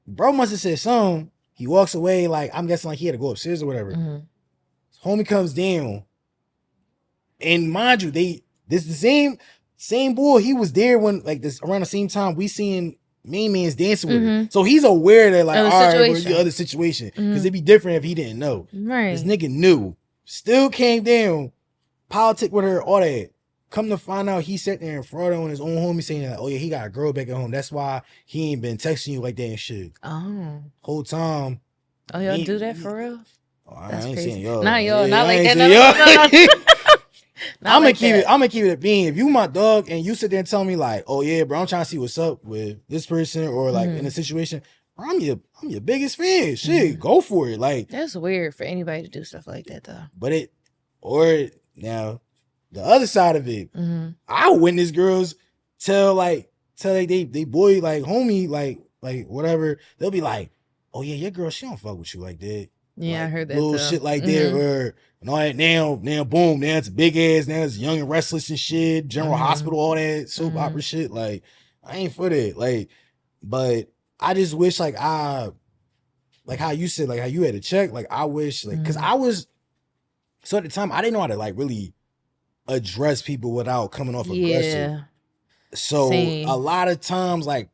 [SPEAKER 1] bro must have said something. He walks away, like, I'm guessing like he had to go upstairs or whatever. Homie comes down. And mind you, this the same boy, he was there when like this around the same time we seen main man's dancing with her. So he's aware that like, all right, bro, the other situation. Because it'd be different if he didn't know.
[SPEAKER 2] Right.
[SPEAKER 1] This nigga knew. Still came down, politic with her, all that. Come to find out, he sat there and fraud on his own homie saying like, oh yeah, he got a girl back at home. That's why he ain't been texting you like that and shit. Oh. Whole time.
[SPEAKER 2] Oh, y'all do that for real?
[SPEAKER 1] Oh, I ain't saying y'all.
[SPEAKER 2] Not y'all, not like that. No.
[SPEAKER 1] I'm gonna keep it a bean. If you my dog and you sit there and tell me like, oh yeah, bro, I'm trying to see what's up with this person or like in a situation, bro, I'm your biggest fan. Shit, go for it. Like
[SPEAKER 2] that's weird for anybody to do stuff like that though.
[SPEAKER 1] But now the other side of it, I witness girls tell they boy like homie like whatever. They'll be like, oh yeah, your girl, she don't fuck with you like that.
[SPEAKER 2] Yeah,
[SPEAKER 1] like,
[SPEAKER 2] I heard that
[SPEAKER 1] little
[SPEAKER 2] too.
[SPEAKER 1] shit like that, or and all that. Now boom, now it's big ass, now it's Young and Restless and shit, General Hospital, all that soap opera shit. Like I ain't for that. Like, but I just wish like how you said like how you had to check. Like I wish like because I was so at the time I didn't know how to like really address people without coming off aggressive. So a lot of times like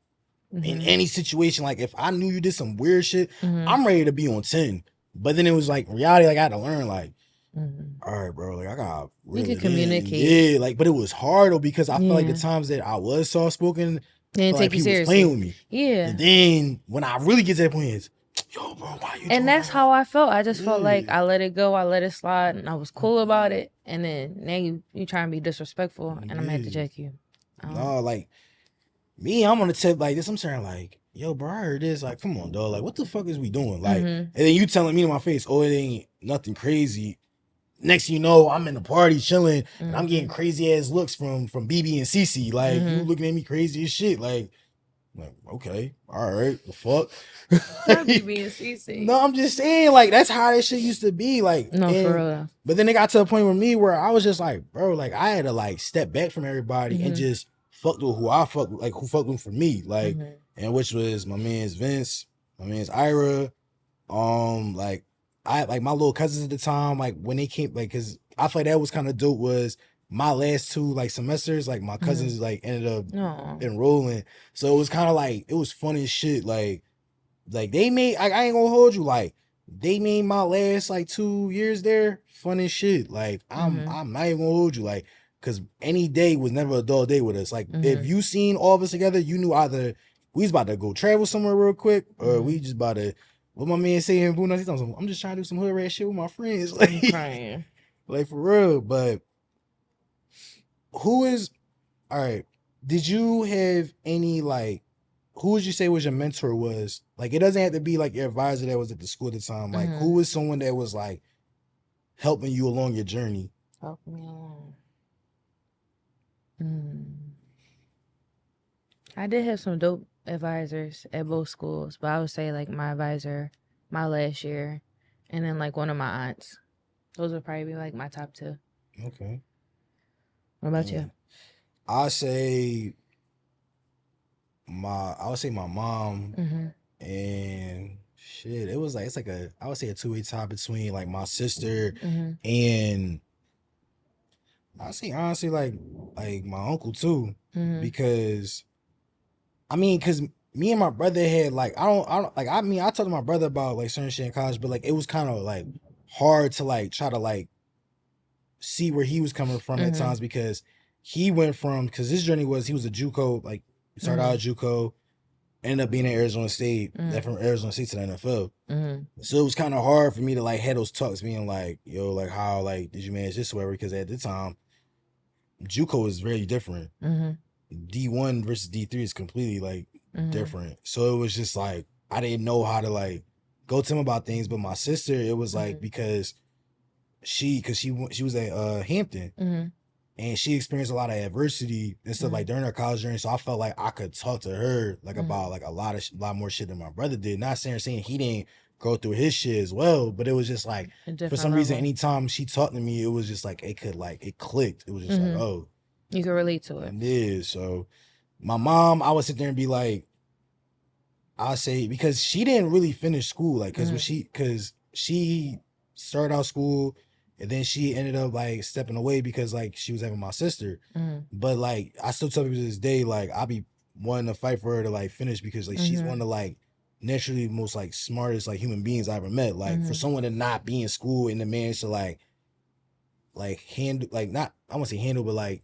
[SPEAKER 1] in any situation, like if I knew you did some weird shit, I'm ready to be on 10. But then it was like reality, like I had to learn like, all right, bro, like I got really
[SPEAKER 2] you can communicate.
[SPEAKER 1] Yeah, like but it was hard though because I feel like the times that I was soft spoken,
[SPEAKER 2] they didn't take you seriously.
[SPEAKER 1] Playing with me.
[SPEAKER 2] Yeah.
[SPEAKER 1] And then when I really get to that point is, yo, bro, why you?
[SPEAKER 2] And that's how I felt. I just felt like I let it go, I let it slide, and I was cool about it. And then now you trying to be disrespectful, and I'm gonna have to check you.
[SPEAKER 1] No, like me, I'm on the tip like this. I'm saying like, yo, bro, I heard this. Like, come on, dog. Like, what the fuck is we doing? Like, and then you telling me to my face, oh, it ain't nothing crazy. Next thing you know, I'm in the party chilling, and I'm getting crazy ass looks from BB and CC. Like, you looking at me crazy as shit. Like, okay, all right, the fuck.
[SPEAKER 2] Not BB and CC.
[SPEAKER 1] No, I'm just saying, like, that's how that shit used to be. Like,
[SPEAKER 2] no, for real.
[SPEAKER 1] But then it got to a point with me where I was just like, bro, like, I had to like step back from everybody and just fuck with who I fuck with, like who fucked with for me, like, and which was my man's Vince, my man's Ira, like I like my little cousins at the time, like when they came, like, cause I feel like that was kind of dope. Was my last 2 like semesters, like my cousins like ended up enrolling, so it was kind of like it was funny as shit. Like they made, I ain't gonna hold you, like they made my last like 2 years there fun as shit. Like I'm not even gonna hold you, like. Cause any day was never a dull day with us. Like if you seen all of us together, you knew either we was about to go travel somewhere real quick, or we just about to. What my man saying, I'm just trying to do some hood rat shit with my friends, like, like for real. But who is all right? Did you have any like? Who would you say was your mentor? Was like it doesn't have to be like your advisor that was at the school at the time. Like who was someone that was like helping you along your journey?
[SPEAKER 2] Help me along. I did have some dope advisors at both schools, but I would say like my advisor my last year, and then like one of my aunts. Those would probably be like my top 2.
[SPEAKER 1] Okay.
[SPEAKER 2] What about you?
[SPEAKER 1] I would say my mom and shit. It was like I would say a 2-way tie between like my sister and. I say honestly, like my uncle too, because because me and my brother had like I told my brother about like certain shit in college, but like it was kind of like hard to like try to like see where he was coming from at times, because he went from, because his journey was, he was a JUCO, like started out at JUCO, ended up being at Arizona State, left from Arizona State to the NFL. So it was kind of hard for me to like have those talks, being like, yo, like how like did you manage this or whatever? Because at the time, JUCO is very different. D1 versus D3 is completely like different. So it was just like I didn't know how to like go to him about things. But my sister, it was like because she was at Hampton, and she experienced a lot of adversity and stuff like during her college journey. So I felt like I could talk to her like about like a lot more shit than my brother did. Not saying he didn't go through his shit as well, but it was just like for some reason, anytime she talked to me, it was just like it clicked. It was just like, oh,
[SPEAKER 2] you can relate to it.
[SPEAKER 1] Yeah. So my mom, I would sit there and be like, I say, because she didn't really finish school, like because she started out school. And then she ended up like stepping away because like she was having my sister. But like I still tell people to this day, like I be wanting to fight for her to like finish, because like she's one of the like naturally most like smartest like human beings I ever met. Like for someone to not be in school and the manage to like handle, like not, I won't say handle, but like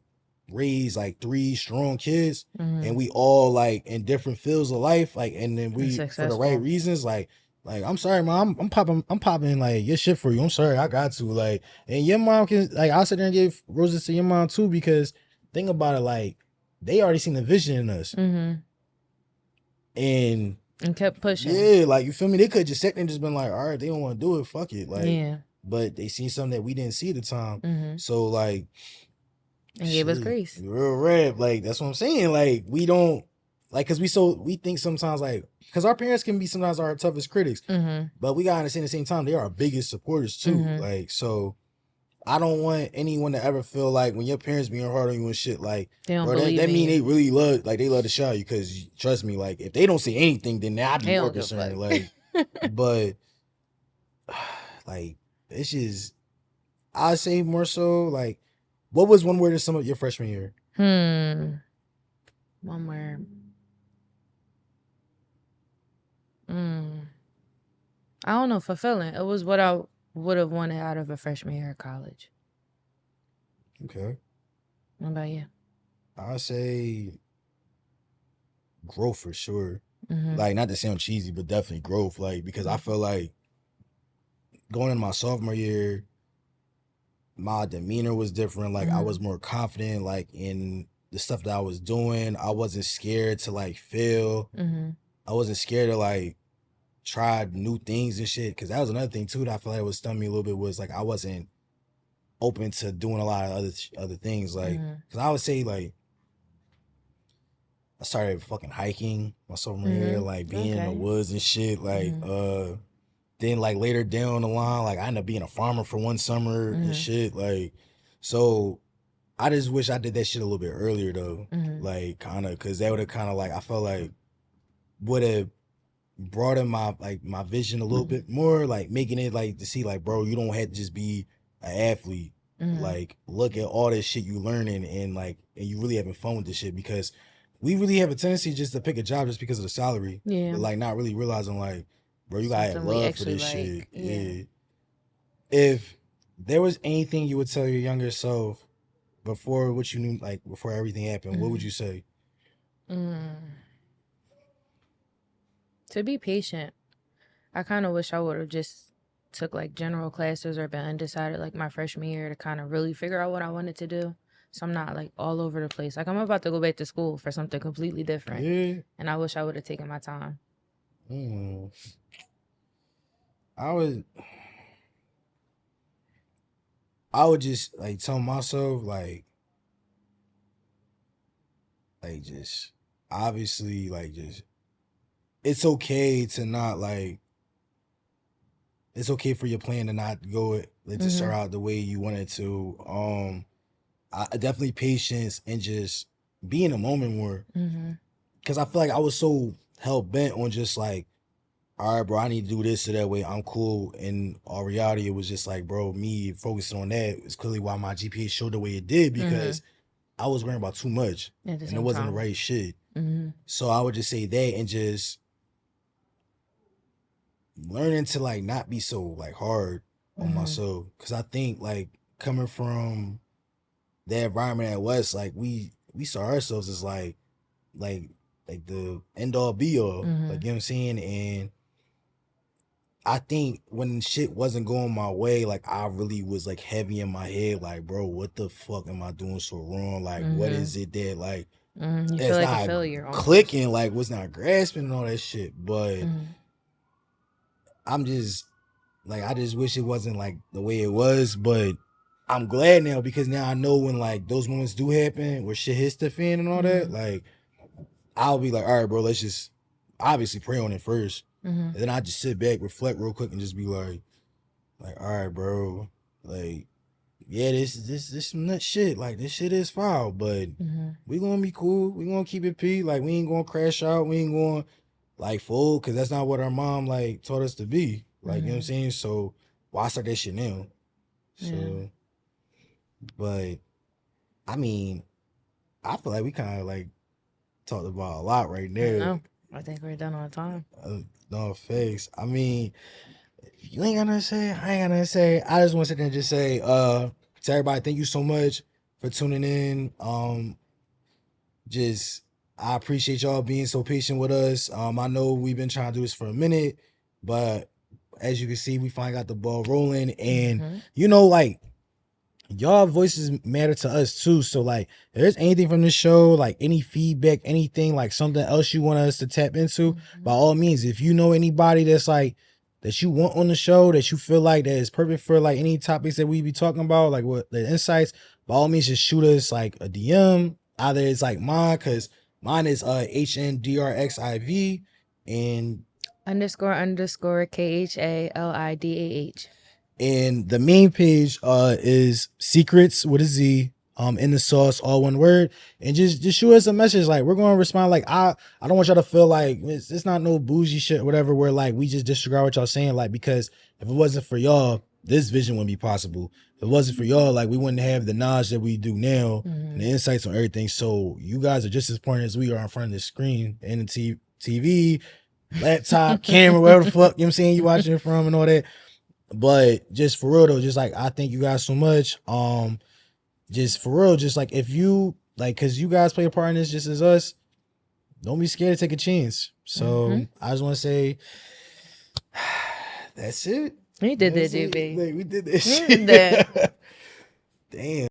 [SPEAKER 1] raise like 3 strong kids, and we all like in different fields of life, like, and then we for the right reasons, like I'm sorry, mom, I'm popping like your shit for you. I'm sorry, I got to, like, and your mom can, like, I'll sit there and give roses to your mom too, because think about it, like they already seen the vision in us, and
[SPEAKER 2] kept pushing.
[SPEAKER 1] Yeah, like you feel me? They could just sit there and just been like, all right, they don't want to do it, fuck it, like, but they seen something that we didn't see at the time, so like,
[SPEAKER 2] and gave us grace.
[SPEAKER 1] Real rap, like that's what I'm saying. Like we don't, like, cause we think sometimes, like, cause our parents can be sometimes our toughest critics, but we gotta understand at the same time they are our biggest supporters too. Like, so I don't want anyone to ever feel like when your parents being hard on you and shit, like, bro, that mean they really love, like they love to shout you. Cause trust me, like if they don't say anything, then I'd be more concerned. Like, but like it's just, I say more so like, what was one word to sum up your freshman year?
[SPEAKER 2] One word. I don't know, fulfilling. It was what I would have wanted out of a freshman year of college.
[SPEAKER 1] Okay.
[SPEAKER 2] What about you?
[SPEAKER 1] I say growth for sure. Like, not to sound cheesy, but definitely growth. Like, because I feel like going into my sophomore year, my demeanor was different. Like, I was more confident, like, in the stuff that I was doing. I wasn't scared to like fail. I wasn't scared to like try new things and shit. Cause that was another thing too that I feel like was stung me a little bit, was like I wasn't open to doing a lot of other things. Like, cause I would say like I started fucking hiking my sophomore year, like being in the woods and shit. Like, then like later down the line, like I ended up being a farmer for one summer and shit. Like, so I just wish I did that shit a little bit earlier though. Like, kind of, cause that would have kind of like, I felt like would have broadened my vision a little bit more, like making it like to see like, bro, you don't have to just be an athlete. Like, look at all this shit you learning, and like, and you really having fun with this shit, because we really have a tendency just to pick a job just because of the salary. But like not really realizing like, bro, you gotta have love for this shit. Yeah. If there was anything you would tell your younger self before what you knew, like before everything happened, what would you say?
[SPEAKER 2] To be patient. I kind of wish I would have just took like general classes or been undecided like my freshman year to kind of really figure out what I wanted to do. So I'm not like all over the place. Like I'm about to go back to school for something completely different.
[SPEAKER 1] Yeah.
[SPEAKER 2] And I wish I would have taken my time.
[SPEAKER 1] I would just like tell myself like just obviously like just it's okay to not like, it's okay for your plan to not go like to start out the way you wanted to. I definitely patience and just be in the moment more, because I feel like I was so hell bent on just like, all right, bro, I need to do this so that way I'm cool. In all reality, it was just like, bro, me focusing on that is clearly why my GPA showed the way it did, because I was worrying about too much and it wasn't the right shit. So I would just say that, and just learning to like not be so like hard on myself, because I think like coming from that environment at West, like we saw ourselves as like the end all be all. Like, you know what I'm saying? And I think when shit wasn't going my way, like I really was like heavy in my head, like, bro, what the fuck am I doing so wrong? Like, what is it that like
[SPEAKER 2] You
[SPEAKER 1] that's
[SPEAKER 2] feel like a
[SPEAKER 1] not
[SPEAKER 2] failure almost.
[SPEAKER 1] clicking, like was not grasping and all that shit. But I'm just like, I just wish it wasn't like the way it was, but I'm glad now because now I know when like those moments do happen where shit hits the fan and all that, like I'll be like, all right, bro, let's just obviously pray on it first. And then I just sit back, reflect real quick and just be like, all right, bro, like, yeah, this some nut shit. Like, this shit is foul, but we gonna be cool. We gonna keep it P. Like, we ain't gonna crash out. We ain't gonna like fold, because that's not what our mom like taught us to be. Like, you know what I'm saying? So why start that shit now? So, but I mean, I feel like we kind of like talked about a lot right there.
[SPEAKER 2] No, I think we're done on time.
[SPEAKER 1] No face. I mean, if you ain't got nothing to say, I ain't got nothing to say. I just want to sit there and just say, to everybody, thank you so much for tuning in. Just I appreciate y'all being so patient with us. I know we've been trying to do this for a minute, but as you can see, we finally got the ball rolling. And you know, like, y'all voices matter to us too. So like, if there's anything from the show, like any feedback, anything, like something else you want us to tap into, by all means, if you know anybody that's like that you want on the show, that you feel like that is perfect for like any topics that we be talking about, like what the insights, by all means, just shoot us like a DM. Either it's like mine, because mine is HNDRXIV and
[SPEAKER 2] __ KHALIDAH.
[SPEAKER 1] And the main page is secrets with a Z, in the sauce, all one word. And just shoot us a message. Like, we're gonna respond. Like, I don't want y'all to feel like it's not no bougie shit or whatever, where like we just disregard what y'all saying. Like, because if it wasn't for y'all, this vision wouldn't be possible. If it wasn't for y'all, like, we wouldn't have the knowledge that we do now and the insights on everything. So you guys are just as important as we are in front of the screen and the TV, laptop, camera, wherever the fuck, you know what I'm saying, you watching it from and all that. But just for real though, just like, I thank you guys so much. Just for real, just like, if you like, cause you guys play a part in this just as us, don't be scared to take a chance. So I just want to say, that's it.
[SPEAKER 2] We did that, JB.
[SPEAKER 1] We did this.
[SPEAKER 2] We did that.
[SPEAKER 1] Damn.